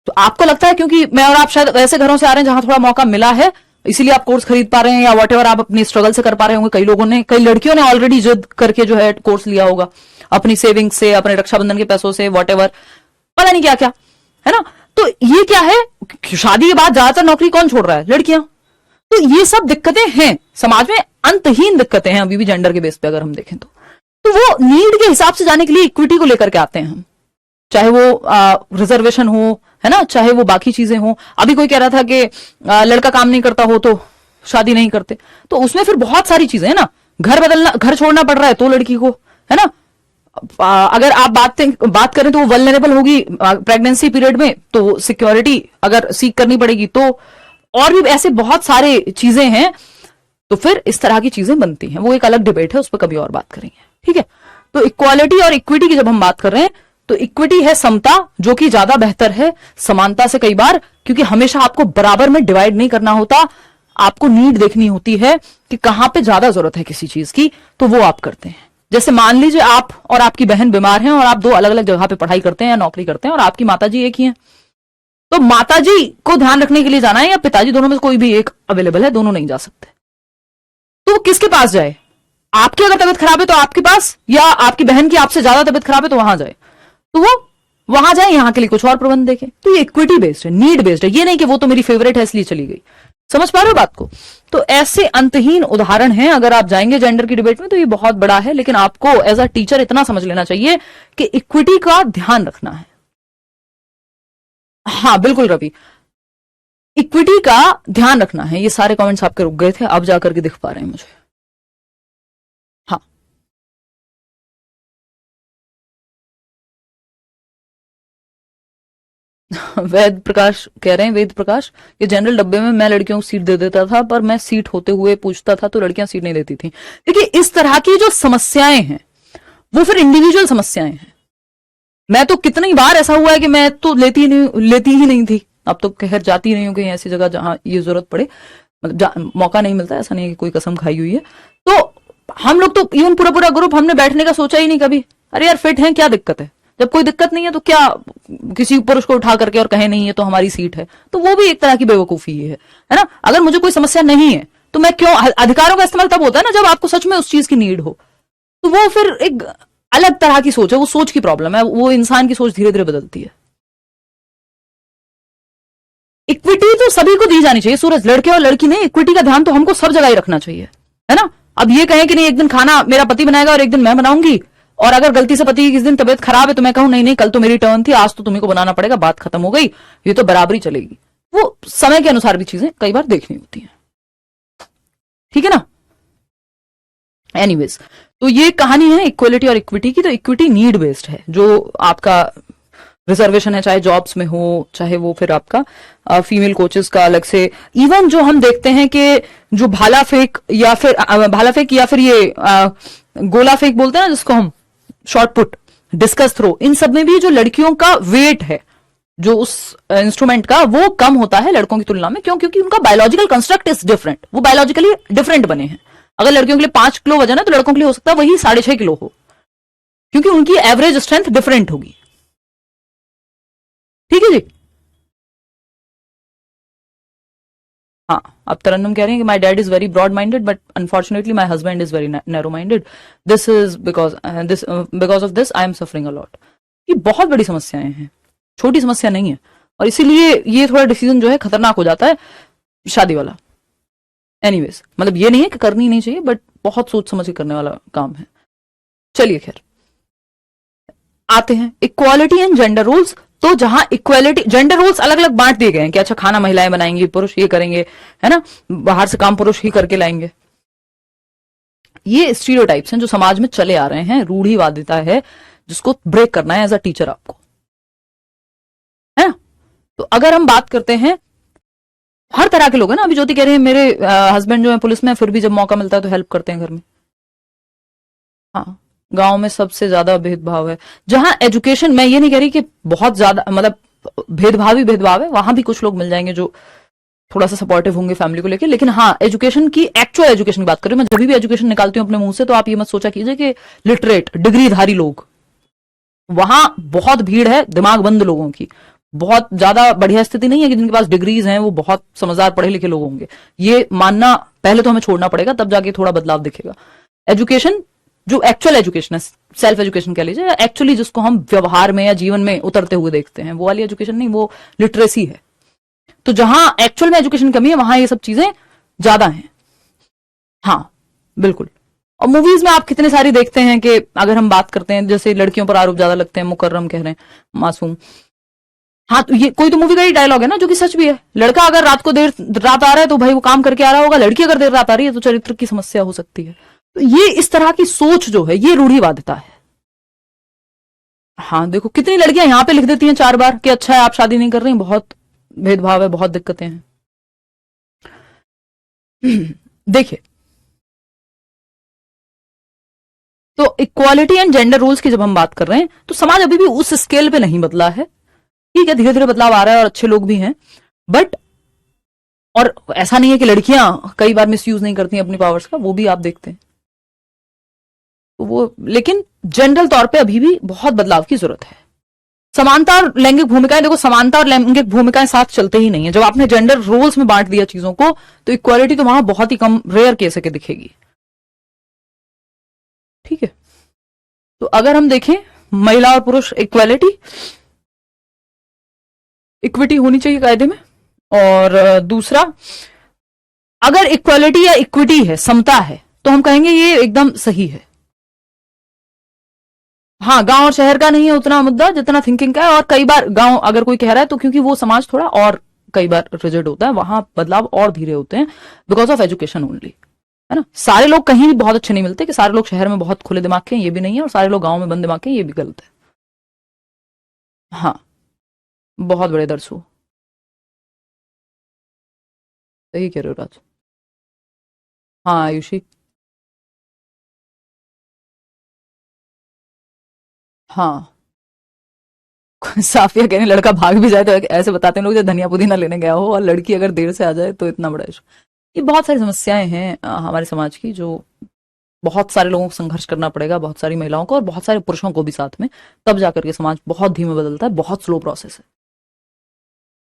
तो आपको लगता है क्योंकि मैं और आप शायद ऐसे घरों से आ रहे हैं जहां थोड़ा मौका मिला है, इसीलिए आप कोर्स खरीद पा रहे हैं, या वॉटेवर आप अपनी स्ट्रगल से कर पा रहे होंगे। कई लोगों ने, कई लड़कियों ने ऑलरेडी जिद करके जो है कोर्स लिया होगा, अपनी सेविंग से, अपने रक्षाबंधन के पैसों से, वॉटेवर, पता नहीं क्या क्या, है ना। तो ये क्या है, शादी के बाद ज्यादातर नौकरी कौन छोड़ रहा है? लड़कियां। तो ये सब दिक्कतें हैं समाज में, अंतहीन दिक्कतें हैं अभी भी जेंडर के बेस पे अगर हम देखें तो वो नीड के हिसाब से जाने के लिए इक्विटी को लेकर के आते हैं हम, चाहे वो रिजर्वेशन हो, है ना, चाहे वो बाकी चीजें हो। अभी कोई कह रहा था कि लड़का काम नहीं करता हो तो शादी नहीं करते, तो उसमें फिर बहुत सारी चीजें है ना, घर बदलना, घर छोड़ना पड़ रहा है तो लड़की को, है ना। अगर आप बात करें तो वो वल्नरेबल होगी प्रेगनेंसी पीरियड में, तो सिक्योरिटी अगर सीख करनी पड़ेगी, तो और भी ऐसे बहुत सारे चीजें हैं। तो फिर इस तरह की चीजें बनती हैं, वो एक अलग डिबेट है, उस पर कभी और बात करेंगे, ठीक है। तो इक्वालिटी और इक्विटी की जब हम बात कर रहे हैं तो इक्विटी है समता, जो कि ज्यादा बेहतर है समानता से कई बार, क्योंकि हमेशा आपको बराबर में डिवाइड नहीं करना होता, आपको नीड देखनी होती है कि कहां पे ज्यादा जरूरत है किसी चीज की, तो वो आप करते हैं। जैसे मान लीजिए आप और आपकी बहन बीमार हैं और आप 2 अलग अलग जगह पे पढ़ाई करते हैं या नौकरी करते हैं, और आपकी माताजी एक ही हैं, तो माताजी को ध्यान रखने के लिए जाना है या पिताजी, दोनों में कोई भी एक अवेलेबल है, दोनों नहीं जा सकते, तो किसके पास जाए? आपकी अगर तबियत खराब है तो आपके पास, या आपकी बहन की आपसे ज्यादा तबियत खराब है तो वहां जाए, तो वो वहां जाए, यहां के लिए कुछ और प्रबंध देखे। तो ये इक्विटी बेस्ड है, नीड बेस्ड है, ये नहीं कि वो तो मेरी फेवरेट है इसलिए चली गई। समझ पा रहे हो बात को? तो ऐसे अंतहीन उदाहरण हैं, अगर आप जाएंगे जेंडर की डिबेट में तो ये बहुत बड़ा है, लेकिन आपको एज अ टीचर इतना समझ लेना चाहिए कि इक्विटी का ध्यान रखना है। हाँ बिल्कुल रवि, इक्विटी का ध्यान रखना है। ये सारे कमेंट्स आपके रुक गए थे, अब जाकर के दिख पा रहे हैं मुझे। हाँ, वेद प्रकाश कह रहे हैं, वेद प्रकाश, ये जनरल डब्बे में मैं लड़कियों को सीट दे देता था, पर मैं सीट होते हुए पूछता था तो लड़कियां सीट नहीं देती थी। देखिए, इस तरह की जो समस्याएं हैं वो फिर इंडिविजुअल समस्याएं हैं। मैं तो कितनी बार ऐसा हुआ है कि मैं तो लेती ही नहीं थी। अब तो खैर जाती ही नहीं हूँ कहीं ऐसी जगह जहां ये जरूरत पड़े, मतलब मौका नहीं मिलता, ऐसा नहीं है कि कोई कसम खाई हुई है। तो हम लोग तो इवन पूरा पूरा ग्रुप हमने बैठने का सोचा ही नहीं कभी। अरे यार फिट है, क्या दिक्कत है? जब कोई दिक्कत नहीं है तो क्या किसी पुरुष को उठा करके और कहे नहीं है तो हमारी सीट है, तो वो भी एक तरह की बेवकूफी है ना। अगर मुझे कोई समस्या नहीं है तो मैं क्यों, अधिकारों का इस्तेमाल तब होता है ना जब आपको सच में उस चीज की नीड हो। तो वो फिर एक अलग तरह की सोच है, वो सोच की प्रॉब्लम है, वो इंसान की सोच धीरे धीरे बदलती है। इक्विटी तो सभी को दी जानी चाहिए सूरज, लड़के और लड़की नहीं, इक्विटी का ध्यान तो हमको सब जगह ही रखना चाहिए, है ना। अब ये कहें कि नहीं एक दिन खाना मेरा पति बनाएगा और एक दिन मैं बनाऊंगी, और अगर गलती से पति की किस दिन तबियत खराब है तो मैं कहूं नहीं नहीं कल तो मेरी टर्न थी, आज तो तुम्ही को बनाना पड़ेगा, बात खत्म हो गई, ये तो बराबरी चलेगी। वो समय के अनुसार भी चीजें कई बार देखनी होती हैं, ठीक है ना। एनीवेज, तो ये कहानी है इक्वलिटी और इक्विटी की। तो इक्विटी नीड बेस्ड है, जो आपका रिजर्वेशन है, चाहे जॉब्स में हो, चाहे वो फिर आपका फीमेल कोचेस का अलग से, इवन जो हम देखते हैं कि जो भाला फेंक या फिर ये गोला फेंक बोलते हैं ना जिसको हम, शॉर्ट पुट, डिस्कस थ्रो, इन सब में भी जो लड़कियों का वेट है जो उस इंस्ट्रूमेंट का, वो कम होता है लड़कों की तुलना में। क्यों? क्योंकि उनका बायोलॉजिकल कंस्ट्रक्ट इज डिफरेंट, वो बायोलॉजिकली डिफरेंट बने हैं। अगर लड़कियों के लिए 5 किलो वजन है तो लड़कों के लिए हो सकता है वही 6.5 किलो हो, क्योंकि उनकी एवरेज स्ट्रेंथ डिफरेंट होगी, ठीक है जी। हाँ, अब तरन्नुम कह रही है कि my dad is very broad minded but unfortunately my husband is very narrow minded, this is because of this I am suffering a lot. ये बहुत बड़ी समस्याएं हैं, छोटी समस्या नहीं है, और इसीलिए ये थोड़ा डिसीजन जो है खतरनाक हो जाता है शादी वाला। एनीवेज, मतलब ये नहीं है कि करनी नहीं चाहिए, बट बहुत सोच समझ के करने वाला काम है। चलिए खैर, आते हैं इक्वालिटी एंड जेंडर रोल्स। तो जहां इक्वालिटी, जेंडर रोल्स अलग अलग बांट दिए गए हैं कि अच्छा खाना महिलाएं बनाएंगी, पुरुष ये करेंगे, है ना, बाहर से काम पुरुष ही करके लाएंगे। ये स्टीरियोटाइप्स हैं जो समाज में चले आ रहे हैं, रूढ़िवादिता है जिसको ब्रेक करना है एज अ टीचर आपको, है ना। तो अगर हम बात करते हैं, हर तरह के लोग हैं ना, अभी ज्योति कह रहे हैं मेरे हस्बैंड जो है पुलिस में, फिर भी जब मौका मिलता है तो हेल्प करते हैं घर में। हाँ, गांव में सबसे ज्यादा भेदभाव है। जहां एजुकेशन, मैं ये नहीं कह रही कि बहुत ज्यादा, मतलब भेदभाव ही भेदभाव है, वहां भी कुछ लोग मिल जाएंगे जो थोड़ा सा सपोर्टिव होंगे फैमिली को लेकर। लेकिन हाँ, एजुकेशन की, एक्चुअल एजुकेशन की बात करें, मैं जब भी एजुकेशन निकालती हूँ अपने मुंह से तो आप ये मत सोचा कीजिए कि लिटरेट डिग्रीधारी लोग, वहां बहुत भीड़ है दिमाग बंद लोगों की। बहुत ज्यादा बढ़िया स्थिति नहीं है कि जिनके पास डिग्रीज हैं वो बहुत समझदार पढ़े लिखे लोग होंगे, ये मानना पहले तो हमें छोड़ना पड़ेगा, तब जाके थोड़ा बदलाव दिखेगा। एजुकेशन, जो एक्चुअल एजुकेशन है, सेल्फ एजुकेशन कह लीजिए, एक्चुअली जिसको हम व्यवहार में या जीवन में उतरते हुए देखते हैं, वो वाली एजुकेशन नहीं, वो लिटरेसी है। तो जहां एक्चुअल में एजुकेशन कमी है वहां ये सब चीजें ज्यादा हैं। हाँ, बिल्कुल। और मूवीज में आप कितने सारी देखते हैं कि अगर हम बात करते हैं, जैसे लड़कियों पर आरोप ज्यादा लगते हैं, मुकर्रम कह रहे हैं, मासूम। हाँ, तो ये कोई तो मूवी का ही डायलॉग है ना जो कि सच भी है। लड़का अगर रात को देर रात आ रहा है तो भाई वो काम करके आ रहा होगा, लड़की अगर देर रात आ रही है तो चरित्र की समस्या हो सकती है। तो ये इस तरह की सोच जो है ये रूढ़िवादिता है। हाँ, देखो कितनी लड़कियां यहां पे लिख देती हैं 4 बार कि अच्छा है आप शादी नहीं कर रही, बहुत भेदभाव है, बहुत दिक्कतें हैं। देखिए, तो इक्वालिटी एंड जेंडर रोल्स की जब हम बात कर रहे हैं तो समाज अभी भी उस स्केल पे नहीं बदला है। ठीक है, धीरे धीरे बदलाव आ रहा है और अच्छे लोग भी हैं, बट, और ऐसा नहीं है कि लड़कियां कई बार मिस यूज नहीं करती अपनी पावर्स का, वो भी आप देखते हैं। तो वो, लेकिन जनरल तौर पे अभी भी बहुत बदलाव की जरूरत है। समानता और लैंगिक भूमिकाएं, देखो समानता और लैंगिक भूमिकाएं साथ चलते ही नहीं है। जब आपने जेंडर रोल्स में बांट दिया चीजों को तो इक्वालिटी तो वहां बहुत ही कम, रेयर केस के दिखेगी। ठीक है, तो अगर हम देखें महिला और पुरुष इक्वालिटी, इक्विटी होनी चाहिए कायदे में। और दूसरा, अगर इक्वालिटी या इक्विटी है, समता है, तो हम कहेंगे ये एकदम सही है। हाँ, गांव और शहर का नहीं है उतना मुद्दा जितना थिंकिंग का है। और कई बार गांव अगर कोई कह रहा है तो क्योंकि वो समाज थोड़ा और कई बार रिजिड होता है, वहां बदलाव और धीरे होते हैं बिकॉज ऑफ एजुकेशन ओनली, है ना। सारे लोग कहीं भी बहुत अच्छे नहीं मिलते कि सारे लोग शहर में बहुत खुले दिमाग के हैं, ये भी नहीं है, और सारे लोग गांव में बंद दिमाग के हैं, ये भी गलत है। हाँ, बहुत बड़े दरसू। सही कह रहे हो राज। हाँ आयुषी। हाँ साफिया कहने लड़का भाग भी जाए तो ऐसे बताते हैं लोग जो धनिया पुदीना लेने गया हो, और लड़की अगर देर से आ जाए तो इतना बड़ा इशू। ये बहुत सारी समस्याएं हैं हमारे समाज की, जो बहुत सारे लोगों को संघर्ष करना पड़ेगा, बहुत सारी महिलाओं को और बहुत सारे पुरुषों को भी साथ में, तब जाकर के समाज बहुत धीमे बदलता है, बहुत स्लो प्रोसेस है।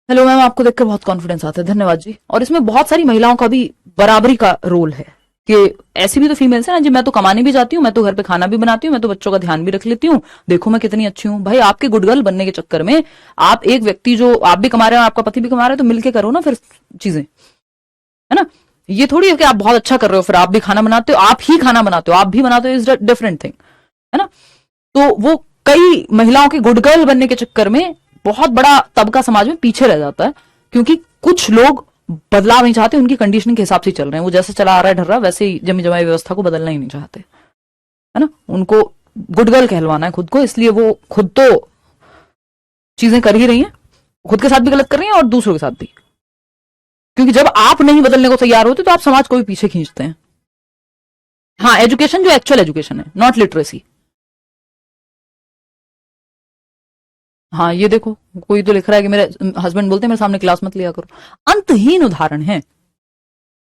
हेलो मैम, आपको देखकर बहुत कॉन्फिडेंस आता है, धन्यवाद जी। और इसमें बहुत सारी महिलाओं का भी बराबरी का रोल है कि ऐसी भी तो फीमेल्स है ना जी, मैं तो कमाने भी जाती हूँ, मैं तो घर पे खाना भी बनाती हूँ, मैं तो बच्चों का ध्यान भी रख लेती हूँ, देखो मैं कितनी अच्छी हूँ। भाई आपके गुड गर्ल बनने के चक्कर में आप एक व्यक्ति, जो आप भी कमा रहे हो आपका पति भी कमा रहा है, तो मिलके करो ना फिर चीजें, है ना। ये थोड़ी है कि आप बहुत अच्छा कर रहे हो फिर आप भी खाना बनाते हो, आप ही खाना बनाते हो, आप भी बनाते हो, इज डिफरेंट थिंग, है ना। तो वो कई महिलाओं के गुड गर्ल बनने के चक्कर में बहुत बड़ा तबका समाज में पीछे रह जाता है, क्योंकि कुछ लोग बदलाव नहीं चाहते, उनकी कंडीशनिंग के हिसाब से चल रहे हैं, वो जैसे चला आ रहा है ढर रहा वैसे ही जमी जमाई व्यवस्था को बदलना ही नहीं चाहते, है ना। उनको गुड गर्ल कहलवाना है खुद को, इसलिए वो खुद तो चीजें कर ही रही हैं, खुद के साथ भी गलत कर रही हैं और दूसरों के साथ भी, क्योंकि जब आप नहीं बदलने को तैयार होते तो आप समाज को भी पीछे खींचते हैं। हाँ एजुकेशन, जो एक्चुअल एजुकेशन है, नॉट लिटरेसी। हाँ ये देखो, कोई तो लिख रहा है कि मेरे हस्बैंड बोलते हैं मेरे सामने क्लास मत लिया करो। अंतहीन उदाहरण है।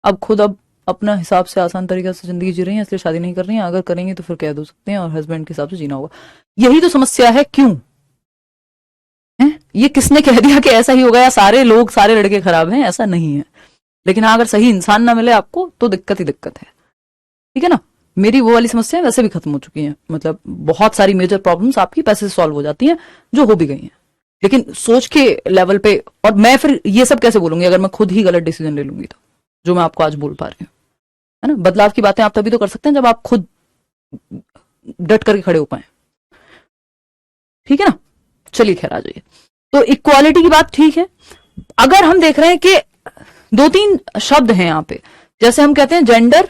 अब खुद अब अपना हिसाब से आसान तरीके से जिंदगी जी रही हैं, इसलिए शादी नहीं कर रही हैं, अगर करेंगी तो फिर कह दो सकते हैं और हस्बैंड के हिसाब से जीना होगा। यही तो समस्या है, क्यों है ये, किसने कह दिया कि ऐसा ही होगा या सारे लोग सारे लड़के खराब हैं, ऐसा नहीं है। लेकिन हाँ, अगर सही इंसान ना मिले आपको तो दिक्कत ही दिक्कत है, ठीक है ना। मेरी वो वाली समस्या वैसे भी खत्म हो चुकी हैं, मतलब बहुत सारी मेजर प्रॉब्लम्स आपकी पैसे से सॉल्व हो जाती हैं, जो हो भी गई हैं। लेकिन सोच के लेवल पे, और मैं फिर ये सब कैसे बोलूंगी अगर मैं खुद ही गलत डिसीजन ले लूंगी, तो जो मैं आपको आज बोल पा रही हूँ, है ना। बदलाव की बातें आप तभी तो कर सकते हैं जब आप खुद डट करके खड़े हो पाए, ठीक है ना। चलिए खैर आ जाइए, तो इक्वालिटी की बात ठीक है। अगर हम देख रहे हैं कि दो तीन शब्द हैं यहां पे, जैसे हम कहते हैं जेंडर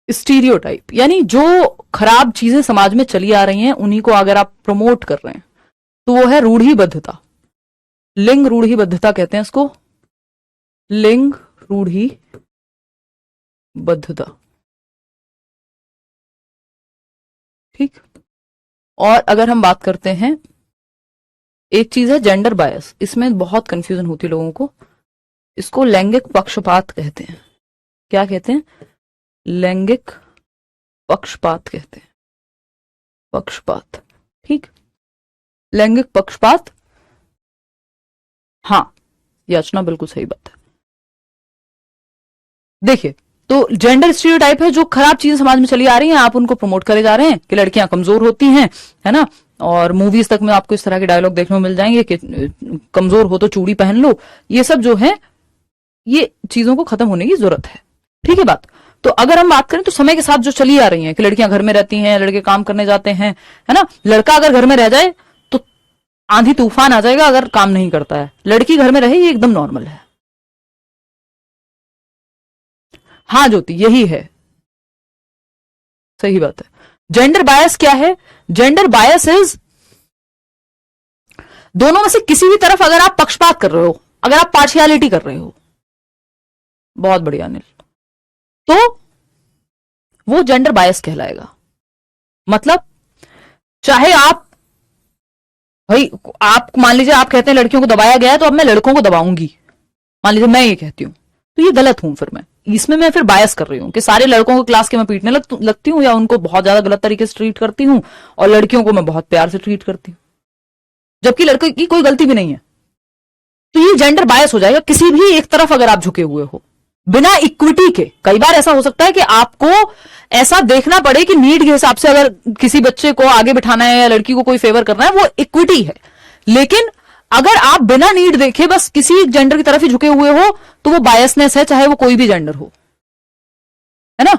स्टीरियोटाइप, यानी जो खराब चीजें समाज में चली आ रही हैं उन्हीं को अगर आप प्रमोट कर रहे हैं, तो वो है रूढ़िबद्धता। लिंग रूढ़िबद्धता कहते हैं इसको, लिंग रूढ़िबद्धता, ठीक। और अगर हम बात करते हैं, एक चीज है जेंडर बायस, इसमें बहुत कंफ्यूजन होती है लोगों को, इसको लैंगिक पक्षपात कहते हैं। क्या कहते हैं? लैंगिक पक्षपात कहते हैं, पक्षपात, ठीक। लैंगिक पक्षपात, हाँ याचना बिल्कुल सही बात है। देखिए, तो जेंडर स्टीरियोटाइप है, जो खराब चीजें समाज में चली आ रही हैं आप उनको प्रमोट करे जा रहे हैं कि लड़कियां कमजोर होती हैं, है ना। और मूवीज तक में आपको इस तरह के डायलॉग देखने को मिल जाएंगे कि कमजोर हो तो चूड़ी पहन लो। ये सब जो है, ये चीजों को खत्म होने की जरूरत है, ठीक है बात। तो अगर हम बात करें तो समय के साथ जो चली आ रही है कि लड़कियां घर में रहती हैं, लड़के काम करने जाते हैं, है ना। लड़का अगर घर में रह जाए तो आंधी तूफान आ जाएगा अगर काम नहीं करता है, लड़की घर में रहे ये एकदम नॉर्मल है। हाँ ज्योति, यही है, सही बात है। जेंडर बायस क्या है? जेंडर बायस इज, दोनों में से किसी भी तरफ अगर आप पक्षपात कर रहे हो, अगर आप पार्शियलिटी कर रहे हो, बहुत बढ़िया अनिल, तो वो जेंडर बायस कहलाएगा। मतलब चाहे आप, भाई आप मान लीजिए आप कहते हैं लड़कियों को दबाया गया है तो अब मैं लड़कों को दबाऊंगी, मान लीजिए मैं ये कहती हूं, तो ये गलत हूं फिर मैं, इसमें मैं फिर बायस कर रही हूं कि सारे लड़कों को क्लास के मैं पीटने लगती हूं, या उनको बहुत ज्यादा गलत तरीके से ट्रीट करती हूं, और लड़कियों को मैं बहुत प्यार से ट्रीट करती हूं, जबकि लड़के की कोई गलती भी नहीं है। तो ये जेंडर बायस हो जाएगा किसी भी एक तरफ अगर आप झुके हुए हो, बिना इक्विटी के। कई बार ऐसा हो सकता है कि आपको ऐसा देखना पड़े कि नीड के हिसाब से अगर किसी बच्चे को आगे बिठाना है या लड़की को कोई फेवर करना है, वो इक्विटी है। लेकिन अगर आप बिना नीड देखे बस किसी एक जेंडर की तरफ ही झुके हुए हो, तो वो बायसनेस है, चाहे वो कोई भी जेंडर हो, है ना।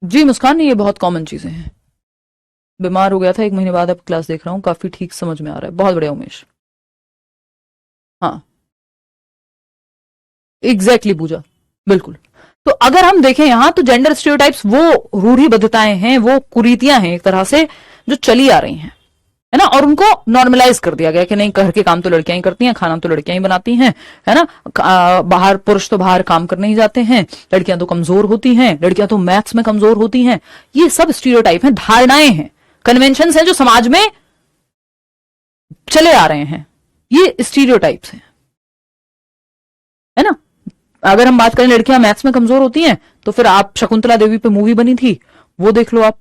जी मुस्कान, ये बहुत कॉमन चीजें हैं। बीमार हो गया था, 1 महीने बाद अब क्लास देख रहा हूं, काफी ठीक समझ में आ रहा है, बहुत बढ़िया उमेश। हाँ एग्जैक्टली पूजा, बिल्कुल। तो अगर हम देखें यहां तो जेंडर स्टीरियोटाइप्स वो रूढ़िबद्धताएं हैं, वो कुरीतियां हैं एक तरह से जो चली आ रही हैं, है ना, और उनको नॉर्मलाइज कर दिया गया कि नहीं, घर के काम तो लड़कियां ही करती हैं, खाना तो लड़कियां ही बनाती हैं, है ना, बाहर पुरुष तो बाहर काम करने ही जाते हैं, लड़कियां तो कमजोर होती हैं, लड़कियां तो मैथ्स में कमजोर होती हैं। ये सब स्टीरियोटाइप हैं, धारणाएं हैं, कन्वेंशंस हैं जो समाज में चले आ रहे हैं, ये स्टीरियोटाइप्स हैं, है ना। अगर हम बात करें लड़कियां मैथ्स में कमजोर होती हैं, तो फिर आप शकुंतला देवी पे मूवी बनी थी, वो देख लो आप,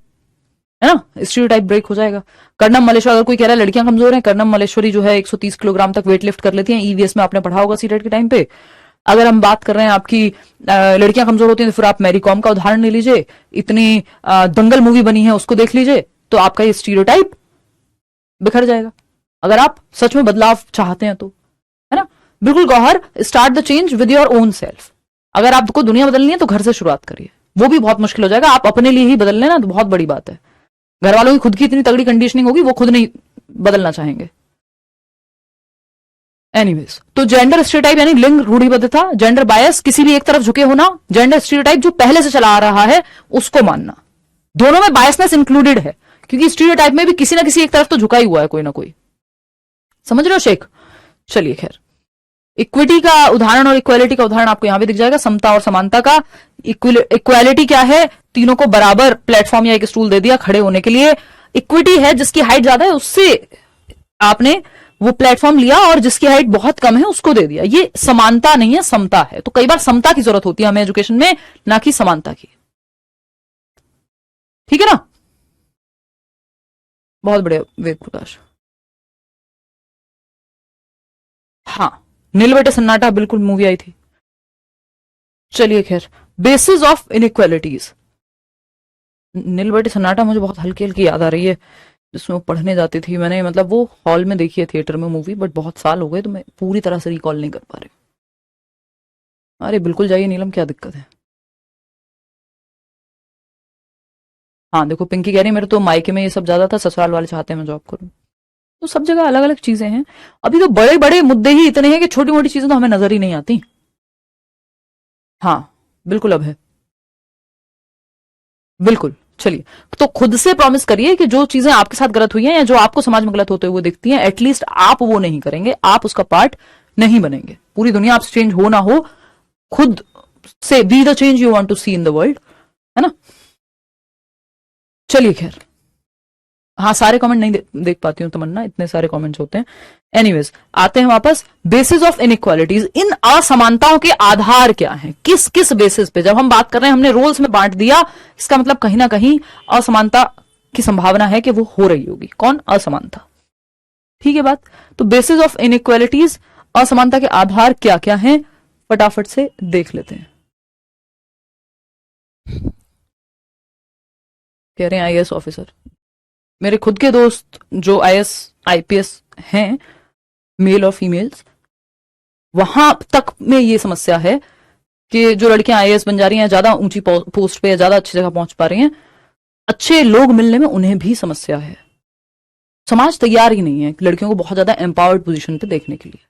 है ना, स्टीरियोटाइप ब्रेक हो जाएगा। कर्णम मल्लेश्वरी, अगर कोई कह रहा है लड़कियां कमजोर हैं, कर्णम मल्लेश्वरी जो है 130 किलोग्राम तक वेट लिफ्ट कर लेती हैं, ईवीएस में आपने पढ़ा होगा सीटेट के टाइम पे। अगर हम बात कर रहे हैं आपकी लड़कियां कमजोर होती हैं, तो फिर आप मैरी कॉम का उदाहरण ले लीजिए, इतनी दंगल मूवी बनी है उसको देख लीजिए, तो आपका ये स्टीरियोटाइप बिखर जाएगा, अगर आप सच में बदलाव चाहते हैं तो, है ना। बिल्कुल Gauhar, start the change with your own self. अगर आपको दुनिया बदलनी है तो घर से शुरुआत करिए, वो भी बहुत मुश्किल हो जाएगा, आप अपने लिए ही बदल लेना तो बहुत बड़ी बात है। घर वालों की खुद की इतनी तगड़ी कंडीशनिंग होगी, वो खुद नहीं बदलना चाहेंगे। एनीवेज, तो जेंडर स्टीरियोटाइप यानी लिंग रूढ़िबद्धता, जेंडर बायस, किसी भी एक तरफ झुके होना, जेंडर स्टीरियोटाइप जो पहले से चला आ रहा है उसको मानना, दोनों में बायसनेस इंक्लूडेड है, क्योंकि स्टीरियोटाइप में भी किसी ना किसी एक तरफ तो झुका ही हुआ है कोई ना कोई, समझ रहे हो शेख। चलिए खैर, इक्विटी का उदाहरण और इक्वालिटी का उदाहरण आपको यहां भी दिख जाएगा, समता और समानता का। इक्वालिटी क्या है, तीनों को बराबर प्लेटफॉर्म या एक स्टूल दे दिया खड़े होने के लिए। इक्विटी है जिसकी हाइट ज्यादा है उससे आपने वो प्लेटफॉर्म लिया, और जिसकी हाइट बहुत कम है उसको दे दिया। ये समानता नहीं है, समता है। तो कई बार समता की जरूरत होती है हमें एजुकेशन में, ना कि समानता की, ठीक है ना। बहुत बढ़िया वेद प्रकाश। हाँ, नील बेटे सन्नाटा, बिल्कुल मूवी आई थी। चलिए खैर, बेसिस ऑफ इनइक्वालिटीज। नील बेटे सन्नाटा मुझे बहुत हल्की हल्की याद आ रही है, जिसमें वो पढ़ने जाती थी। मैंने मतलब वो हॉल में देखी है थिएटर में मूवी, बट बहुत साल हो गए तो मैं पूरी तरह से रिकॉल नहीं कर पा रही। अरे बिल्कुल जाइए नीलम, क्या दिक्कत है। हाँ देखो, पिंकी कह रही है मेरे तो मायके में ये सब ज्यादा था, ससुराल वाले चाहते हैं मैं जॉब करूं। तो सब जगह अलग अलग चीजें हैं। अभी तो बड़े बड़े मुद्दे ही इतने हैं कि छोटी मोटी चीजें तो हमें नजर ही नहीं आती। हाँ बिल्कुल, अब है, बिल्कुल। चलिए, तो खुद से प्रॉमिस करिए कि जो चीजें आपके साथ गलत हुई हैं या जो आपको समाज में गलत होते हुए दिखती हैं, एटलीस्ट आप वो नहीं करेंगे, आप उसका पार्ट नहीं बनेंगे। पूरी दुनिया आपसे चेंज हो ना हो, खुद से be the change you want to see in the world, है ना। चलिए खैर, हाँ सारे कमेंट नहीं देख पाती हूँ तमन्ना, इतने सारे कमेंट्स होते हैं। एनीवेज, आते हैं वापस। बेसिस ऑफ इनइक्वालिटीज, इन असमानताओं के आधार क्या हैं, किस किस बेसिस पे। जब हम बात कर रहे हैं, हमने रोल्स में बांट दिया, इसका मतलब कहीं ना कहीं असमानता की संभावना है कि वो हो रही होगी। कौन? असमानता, ठीक है बात। तो बेसिस ऑफ इनइक्वालिटीज, असमानता के आधार क्या क्या हैं, फटाफट से देख लेते हैं। कह रहे हैं आईएएस ऑफिसर, मेरे खुद के दोस्त जो आईएएस आईपीएस हैं, मेल और फीमेल्स, वहां तक में ये समस्या है कि जो लड़कियां आईएएस बन जा रही हैं, ज्यादा ऊंची पोस्ट पे, ज्यादा अच्छी जगह पहुंच पा रही हैं, अच्छे लोग मिलने में उन्हें भी समस्या है। समाज तैयार ही नहीं है लड़कियों को बहुत ज्यादा एम्पावर्ड पोजीशन पे देखने के लिए।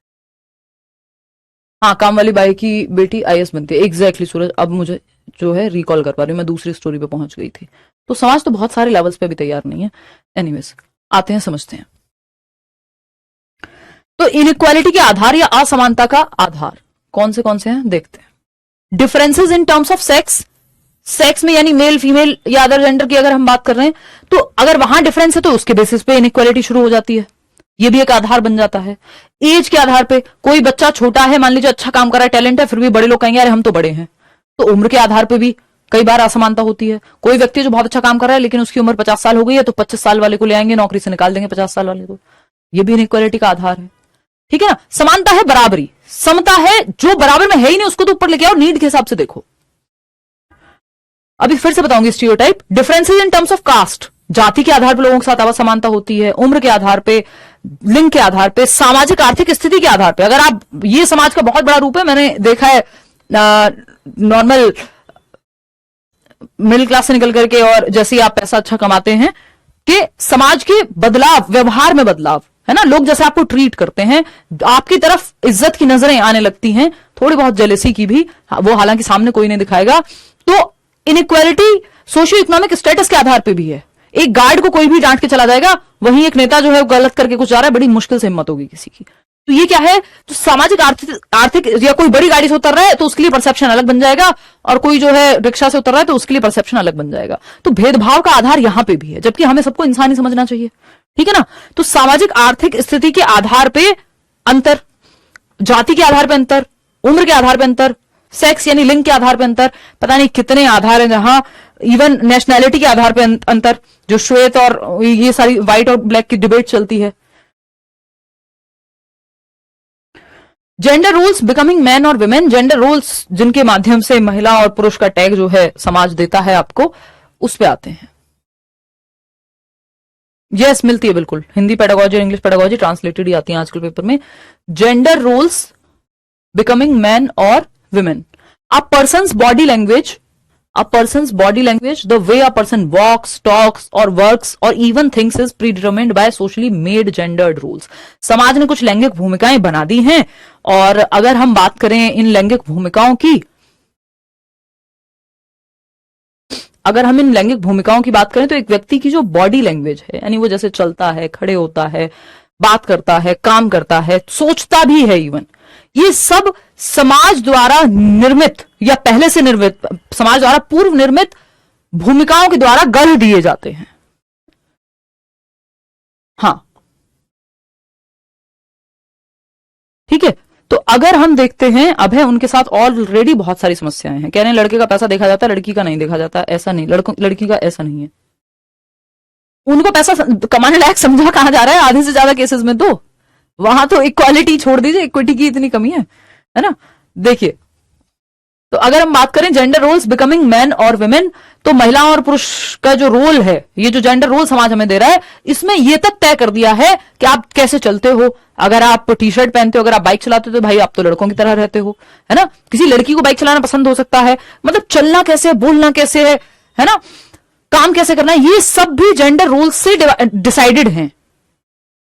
हाँ, काम वाली बाई की बेटी आईएएस बनती है, एग्जैक्टली सूरज, अब मुझे जो है रिकॉल कर पा रही हूँ, मैं दूसरी स्टोरी पे पहुंच गई थी। तो समाज तो बहुत सारे लेवल्स पे भी तैयार नहीं है। एनीवेज, आते हैं, समझते हैं। तो इनइक्वालिटी के आधार या असमानता का आधार कौन से हैं, देखते हैं। Differences in terms of sex, sex में यानी मेल फीमेल या अदर जेंडर की अगर हम बात कर रहे हैं, तो अगर वहां डिफरेंस है तो उसके बेसिस पे इनइक्वालिटी शुरू हो जाती है, ये भी एक आधार बन जाता है। एज के आधार पे, कोई बच्चा छोटा है, मान लीजिए अच्छा काम कर रहा है, टैलेंट है, फिर भी बड़े लोग कहेंगे अरे हम तो बड़े हैं। तो उम्र के आधार पे भी कई बार असमानता होती है। कोई व्यक्ति जो बहुत अच्छा काम कर रहा है लेकिन उसकी उम्र 50 साल हो गई है, तो 25 साल वाले को ले आएंगे, नौकरी से निकाल देंगे 50 साल वाले को। ये भी इनइक्वालिटी का आधार है, ठीक है ना। समानता है बराबरी, समता है जो बराबर में है ही नहीं उसको तो ऊपर लेके आओ, नीड के हिसाब से देखो। अभी फिर से बताऊंगी stereotype. Differences in terms of caste, जाति के आधार पर लोगों के साथ असमानता होती है, उम्र के आधार पे, लिंग के आधार पे, सामाजिक आर्थिक स्थिति के आधार पे। अगर आप, ये समाज का बहुत बड़ा रूप है, मैंने देखा है नॉर्मल मिडिल क्लास से निकल करके और जैसे ही आप पैसा अच्छा कमाते हैं कि समाज के बदलाव, व्यवहार में बदलाव, है ना, लोग जैसे आपको ट्रीट करते हैं, आपकी तरफ इज्जत की नजरें आने लगती हैं, थोड़ी बहुत जेलेसी की भी, वो हालांकि सामने कोई नहीं दिखाएगा। तो इनइक्वालिटी सोशियो इकोनॉमिक स्टेटस के आधार पर भी है। एक गार्ड को कोई भी डांट के चला जाएगा, वहीं एक नेता जो है गलत करके कुछ जा रहा है, बड़ी मुश्किल से हिम्मत होगी किसी की। तो ये क्या है, तो सामाजिक आर्थिक या कोई बड़ी गाड़ी से उतर रहा है तो उसके लिए परसेप्शन अलग बन जाएगा, और कोई जो है रिक्शा से उतर रहा है तो उसके लिए परसेप्शन अलग बन जाएगा। तो भेदभाव का आधार यहां पे भी है, जबकि हमें सबको इंसानी समझना चाहिए, ठीक है ना। तो सामाजिक आर्थिक स्थिति के आधार पे अंतर, जाति के आधार पे अंतर, उम्र के आधार पे अंतर, सेक्स यानी लिंग के आधार पे अंतर, पता नहीं कितने आधार हैं, जहां इवन नेशनैलिटी के आधार पे अंतर, जो श्वेत और ये सारी व्हाइट और ब्लैक की डिबेट चलती है। जेंडर रोल्स बिकमिंग मैन और विमेन, जेंडर रोल्स जिनके माध्यम से महिला और पुरुष का टैग जो है समाज देता है आपको, उस पे आते हैं। यस, मिलती है बिल्कुल, हिंदी पेडागोजी और इंग्लिश पेडागोजी ट्रांसलेटेड ही आती है आजकल पेपर में। जेंडर रोल्स बिकमिंग मैन और women, a persons body language, a person's body language, the way a person walks, talks or works or even thinks is predetermined by socially made gendered rules। समाज ने कुछ लैंगिक भूमिकाएं बना दी हैं, और अगर हम बात करें इन लैंगिक भूमिकाओं की, अगर हम इन लैंगिक भूमिकाओं की बात करें तो एक व्यक्ति की जो बॉडी लैंग्वेज है, यानी वो जैसे चलता है, खड़े होता है, बात करता है, काम करता है, सोचता भी है इवन, ये सब समाज द्वारा निर्मित या पहले से निर्मित, समाज द्वारा पूर्व निर्मित भूमिकाओं के द्वारा गढ़ दिए जाते हैं। हां, ठीक है। तो अगर हम देखते हैं अभय, उनके साथ ऑलरेडी बहुत सारी समस्याएं हैं। कह रहे हैं लड़के का पैसा देखा जाता है, लड़की का नहीं देखा जाता। ऐसा नहीं, लड़की का ऐसा नहीं है। उनको पैसा कमाने लायक समझा कहां जा रहा है आधे से ज्यादा केसेस में, तो वहां तो इक्वालिटी छोड़ दीजिए, इक्विटी की इतनी कमी है ना। देखिए, तो अगर हम बात करें जेंडर रोल्स बिकमिंग मैन और विमेन, तो महिला और पुरुष का जो रोल है, ये जो जेंडर रोल समाज हमें दे रहा है, इसमें यह तक तय कर दिया है कि आप कैसे चलते हो। अगर आप टी शर्ट पहनते हो, अगर आप बाइक चलाते हो, तो भाई आप तो लड़कों की तरह रहते हो, है ना। किसी लड़की को बाइक चलाना पसंद हो सकता है, मतलब चलना कैसे, बोलना कैसे है ना, काम कैसे करना है, ये सब भी जेंडर रोल से डिसाइडेड है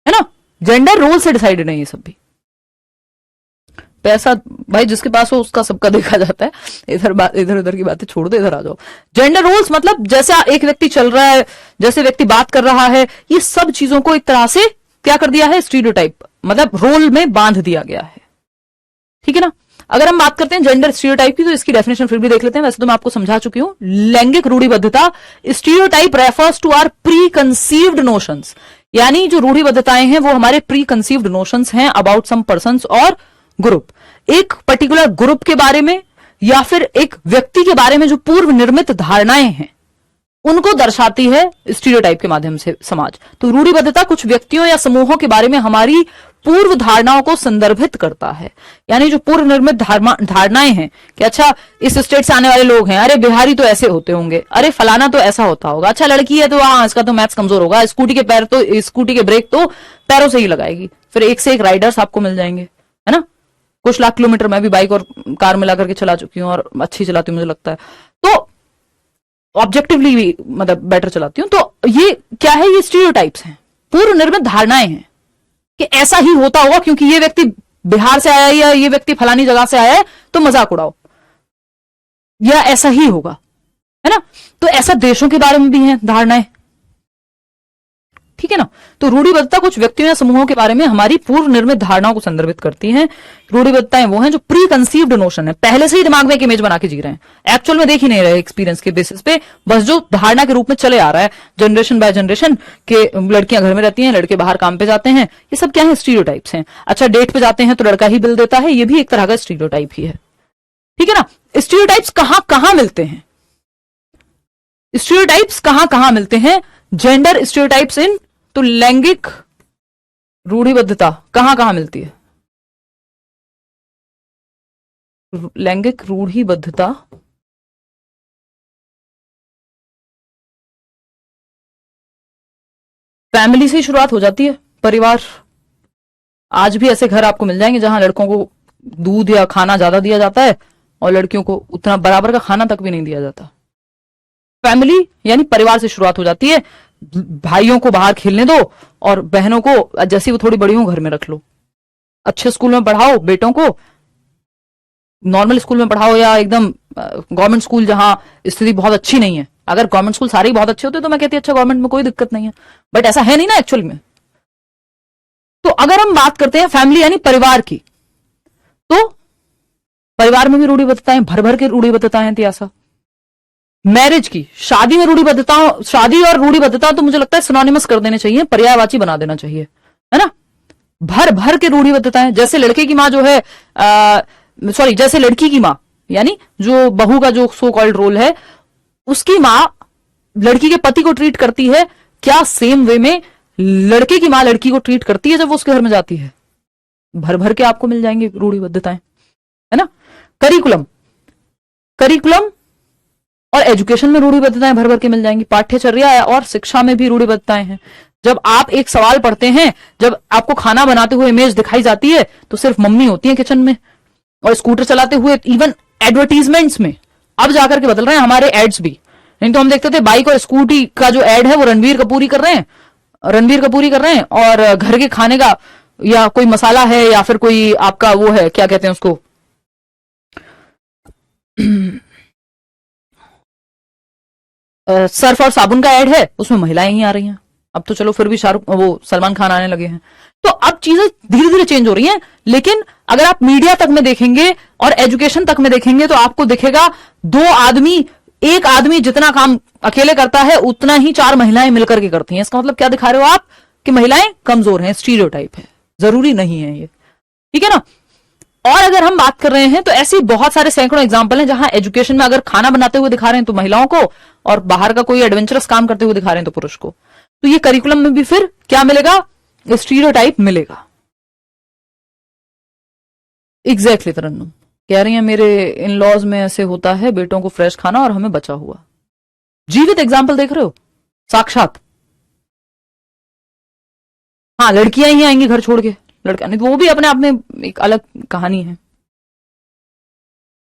ना। जेंडर रोल से डिसाइडेड है ये सब भी। पैसा भाई जिसके पास हो उसका सबका देखा जाता है। इधर उधर की बातें छोड़ दो, इधर आ जाओ। जेंडर रोल्स मतलब जैसे एक व्यक्ति चल रहा है, जैसे व्यक्ति बात कर रहा है, ये सब चीजों को एक तरह से क्या कर दिया है, स्टीरियोटाइप, मतलब रोल में बांध दिया गया है, ठीक है ना। अगर हम बात करते हैं जेंडर स्टीरियोटाइप की, तो इसकी डेफिनेशन फिर भी देख लेते हैं। वैसे तो मैं आपको समझा चुकी हूं। लैंगिक रूढ़िबद्धता, stereotype refers to our preconceived notions, यानी जो रूढ़िबद्धताएं हैं वो हमारे प्री कंसीव्ड नोशंस हैं अबाउट सम पर्संस और ग्रुप। एक पर्टिकुलर ग्रुप के बारे में या फिर एक व्यक्ति के बारे में जो पूर्व निर्मित धारणाएं हैं, उनको दर्शाती है स्टीरियोटाइप के माध्यम से समाज। तो रूढ़िबद्धता कुछ व्यक्तियों या समूहों के बारे में हमारी पूर्व धारणाओं को संदर्भित करता है, यानी जो पूर्व निर्मित धारणाएं हैं कि अच्छा इस स्टेट से आने वाले लोग हैं, अरे बिहारी तो ऐसे होते होंगे, अरे फलाना तो ऐसा होता होगा, अच्छा लड़की है तो हाँ इसका तो मैथ्स कमजोर होगा, स्कूटी के ब्रेक तो पैरों से ही लगाएगी। फिर एक से एक राइडर्स आपको मिल जाएंगे, है ना। कुछ लाख किलोमीटर मैं भी बाइक और कार मिला करके चला चुकी हूं, और अच्छी चलाती हूं मुझे लगता है, तो ऑब्जेक्टिवली भी मतलब बेटर चलाती हूं। तो ये क्या है, ये स्टीरियोटाइप्स हैं, पूर्व निर्मित धारणाएं हैं कि ऐसा ही होता होगा क्योंकि ये व्यक्ति बिहार से आया है या ये व्यक्ति फलानी जगह से आया है, तो मजाक उड़ाओ, या ऐसा ही होगा, है ना। तो ऐसा देशों के बारे में भी है धारणाएं, ठीक है ना। तो रूढ़िबद्धता कुछ व्यक्तियों या समूहों के बारे में हमारी पूर्व निर्मित धारणाओं को संदर्भित करती हैं। रूढ़िबद्धताएं वो हैं जो प्री कंसीव्ड नोशन है, पहले से ही दिमाग में एक इमेज बना के जी रहे हैं, एक्चुअल में देख ही नहीं रहे, एक्सपीरियंस के बेसिस पे बस जो धारणा के रूप में चले आ रहा है जनरेशन बाय जनरेशन, के लड़कियां घर में रहती हैं, लड़के बाहर काम पे जाते हैं, ये सब क्या है, स्टीरियोटाइप्स हैं। अच्छा डेट पे जाते हैं तो लड़का ही बिल देता है, ये भी एक तरह का स्टीरियोटाइप ही है, ठीक है ना। स्टीरियोटाइप्स कहां कहां मिलते हैं, स्टीरियोटाइप्स कहां कहां मिलते हैं, जेंडर स्टीरियोटाइप्स इन, तो लैंगिक रूढ़िबद्धता कहां कहां मिलती है, लैंगिक रूढ़िबद्धता फैमिली से ही शुरुआत हो जाती है, परिवार। आज भी ऐसे घर आपको मिल जाएंगे जहां लड़कों को दूध या खाना ज्यादा दिया जाता है और लड़कियों को उतना बराबर का खाना तक भी नहीं दिया जाता। फैमिली यानी परिवार से शुरुआत हो जाती है। भाइयों को बाहर खेलने दो और बहनों को जैसे वो थोड़ी बड़ी हो घर में रख लो। अच्छे स्कूल में पढ़ाओ बेटों को, नॉर्मल स्कूल में पढ़ाओ या एकदम गवर्नमेंट स्कूल जहां स्थिति बहुत अच्छी नहीं है। अगर गवर्नमेंट स्कूल सारे ही बहुत अच्छे होते तो मैं कहती अच्छा गवर्नमेंट में कोई दिक्कत नहीं है, बट ऐसा है नहीं ना एक्चुअल में। तो अगर हम बात करते हैं फैमिली यानी परिवार की, तो परिवार में भी रूढ़िबद्धताएं, भर भर के रूढ़िबद्धताएं हैं त्यासा। मैरिज की, शादी में रूढ़िबद्धता, शादी और रूढ़िबद्धता तो मुझे लगता है सिनोनिमस कर देने चाहिए, पर्यायवाची बना देना चाहिए, है ना। भर भर के रूढ़िबद्धताएं, जैसे लड़के की माँ जो है सॉरी जैसे लड़की की माँ यानी जो बहू का जो सो कॉल्ड रोल है, उसकी माँ लड़की के पति को ट्रीट करती है, क्या सेम वे में लड़के की माँ लड़की को ट्रीट करती है जब वो उसके घर में जाती है। भर भर के आपको मिल जाएंगे रूढ़िबद्धताएं, है ना। करिकुलम, करिकुलम और एजुकेशन में रूढ़िबद्धताएं भर भर के मिल जाएंगी। पाठ्यचर्या और शिक्षा में भी रूढ़िबद्धताएं हैं। जब आप एक सवाल पढ़ते हैं, जब आपको खाना बनाते हुए इमेज दिखाई जाती है तो सिर्फ मम्मी होती है किचन में, और स्कूटर चलाते हुए इवन एडवर्टीजमेंट्स में अब जाकर के बदल रहे हैं हमारे एड्स भी। नहीं तो हम देखते थे बाइक और स्कूटी का जो एड है वो रणबीर कपूर कर रहे हैं, रणबीर कपूर ही कर रहे हैं, और घर के खाने का या कोई मसाला है या फिर कोई आपका वो है क्या कहते हैं उसको सर्फ और साबुन का ऐड है, उसमें महिलाएं ही आ रही हैं। अब तो चलो फिर भी शाहरुख वो सलमान खान आने लगे हैं। तो अब चीजें धीरे धीरे चेंज हो रही हैं, लेकिन अगर आप मीडिया तक में देखेंगे और एजुकेशन तक में देखेंगे तो आपको दिखेगा एक आदमी जितना काम अकेले करता है उतना ही 4 महिलाएं मिलकर के करती हैं। इसका मतलब क्या दिखा रहे हो आप कि महिलाएं कमजोर हैं, स्टीरियोटाइप है। जरूरी नहीं है ये, ठीक है ना। और अगर हम बात कर रहे हैं तो ऐसी बहुत सारे सैकड़ों एग्जाम्पल हैं जहां एजुकेशन में अगर खाना बनाते हुए दिखा रहे हैं तो महिलाओं को, और बाहर का कोई एडवेंचरस काम करते हुए दिखा रहे हैं तो पुरुष को। तो ये करिकुलम में भी फिर क्या मिलेगा, स्टीरियोटाइप मिलेगा। एग्जैक्टली तरन्नुम कह रही है मेरे इन लॉज में ऐसे होता है, बेटों को फ्रेश खाना और हमें बचा हुआ। जीवित एग्जाम्पल देख रहे हो, साक्षात। हाँ लड़कियां ही आएंगी घर छोड़ के, लड़का नहीं तो वो भी अपने आप में एक अलग कहानी है।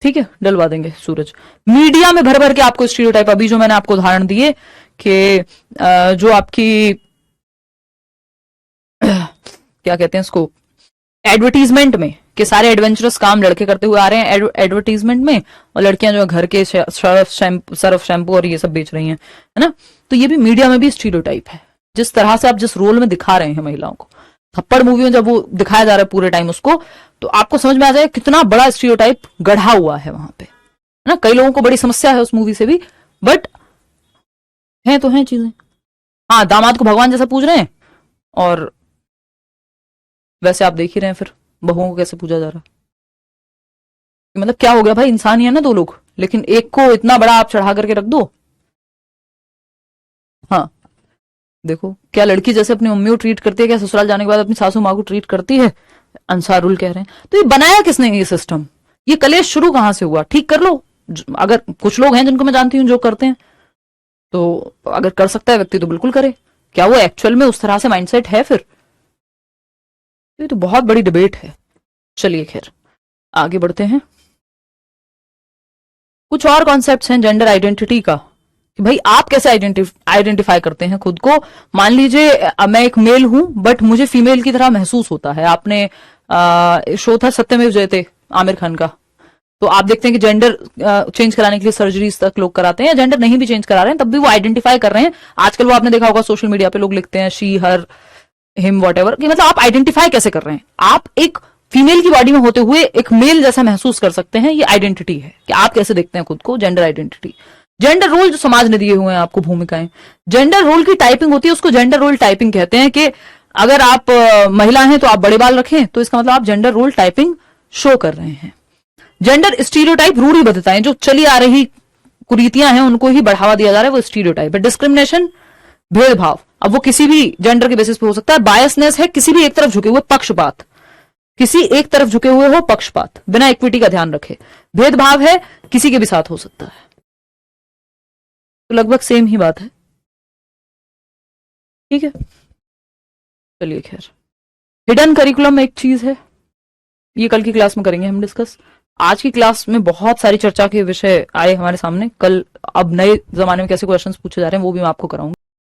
ठीक है, डलवा देंगे सूरज। मीडिया में भर भर के आपको स्टीरियोटाइप, अभी जो मैंने आपको उदाहरण दिए कि जो आपकी क्या कहते हैं इसको, एडवर्टीजमेंट में कि सारे एडवेंचरस काम लड़के करते हुए आ रहे हैं एडवर्टीजमेंट में, और लड़कियां जो घर के सर्फ शैम्पू और ये सब बेच रही हैं, है ना। तो ये भी मीडिया में भी स्टीरियोटाइप है। जिस तरह से आप जिस रोल में दिखा रहे हैं महिलाओं को, थप्पड़ मूवी में जब वो दिखाया जा रहा है पूरे टाइम उसको, तो आपको समझ में आ जाए कितना बड़ा स्टीरियोटाइप गढ़ा हुआ है वहां पे, है ना। कई लोगों को बड़ी समस्या है उस मूवी से भी, बट है तो है चीजें। हाँ दामाद को भगवान जैसा पूज रहे हैं, और वैसे आप देख ही रहे हैं फिर बहुओं को कैसे पूजा जा रहा। मतलब क्या हो गया भाई, इंसान ही है ना दो लोग, लेकिन एक को इतना बड़ा आप चढ़ा करके रख दो। हाँ देखो क्या लड़की जैसे अपनी मम्मी को ट्रीट करती है, क्या ससुराल जाने के बाद अपनी सासू माँ को ट्रीट करती है। अंसारुल कह रहे हैं। तो ये बनाया किसने ये सिस्टम, ये कलेश शुरू कहां से हुआ, ठीक कर लो। अगर कुछ लोग हैं जिनको मैं जानती हूँ जो करते हैं, तो अगर कर सकता है व्यक्ति तो बिल्कुल करे। क्या वो एक्चुअल में उस तरह से माइंडसेट है फिर, ये तो बहुत बड़ी डिबेट है। चलिए खैर आगे बढ़ते हैं। कुछ और कॉन्सेप्ट्स हैं जेंडर आइडेंटिटी का, कि भाई आप कैसे आइडेंटिफाई करते हैं खुद को। मान लीजिए मैं एक मेल हूं बट मुझे फीमेल की तरह महसूस होता है। आपने शो था सत्यमेव जयते आमिर खान का, तो आप देखते हैं कि जेंडर चेंज कराने के लिए सर्जरीज तक लोग कराते हैं, या जेंडर नहीं भी चेंज करा रहे हैं तब भी वो आइडेंटिफाई कर रहे हैं। आजकल वो आपने देखा होगा सोशल मीडिया पे लोग लिखते हैं शी हर हिम वॉट कि मतलब आप आइडेंटिफाई कैसे कर रहे हैं। आप एक फीमेल की बॉडी में होते हुए एक मेल जैसा महसूस कर सकते हैं, ये आइडेंटिटी है कि आप कैसे देखते हैं खुद को, जेंडर आइडेंटिटी। जेंडर रोल जो समाज ने दिए हुए हैं आपको भूमिकाएं, जेंडर रोल की टाइपिंग होती है, उसको जेंडर रोल टाइपिंग कहते हैं। कि अगर आप महिला हैं तो आप बड़े बाल रखें, तो इसका मतलब आप जेंडर रोल टाइपिंग शो कर रहे हैं। जेंडर स्टीरियोटाइप रूढ़िबद्धताएं, जो चली आ रही कुरीतियां हैं उनको ही बढ़ावा दिया जा रहा है, वो स्टीरियोटाइप है। डिस्क्रिमिनेशन भेदभाव, अब वो किसी भी जेंडर के बेसिस पे हो सकता है। बायसनेस है किसी भी एक तरफ झुके हुए, पक्षपात, किसी एक तरफ झुके हुए हो पक्षपात, बिना इक्विटी का ध्यान रखे। भेदभाव है किसी के भी साथ हो सकता है। तो लगभग सेम ही बात है, ठीक है। चलिए खैर, हिडन करिकुलम एक चीज है, ये कल की क्लास में करेंगे हम डिस्कस। आज की क्लास में बहुत सारी चर्चा के विषय आए हमारे सामने। कल अब नए जमाने में कैसे क्वेश्चंस पूछे जा रहे हैं वो भी मैं आपको कराऊंगा।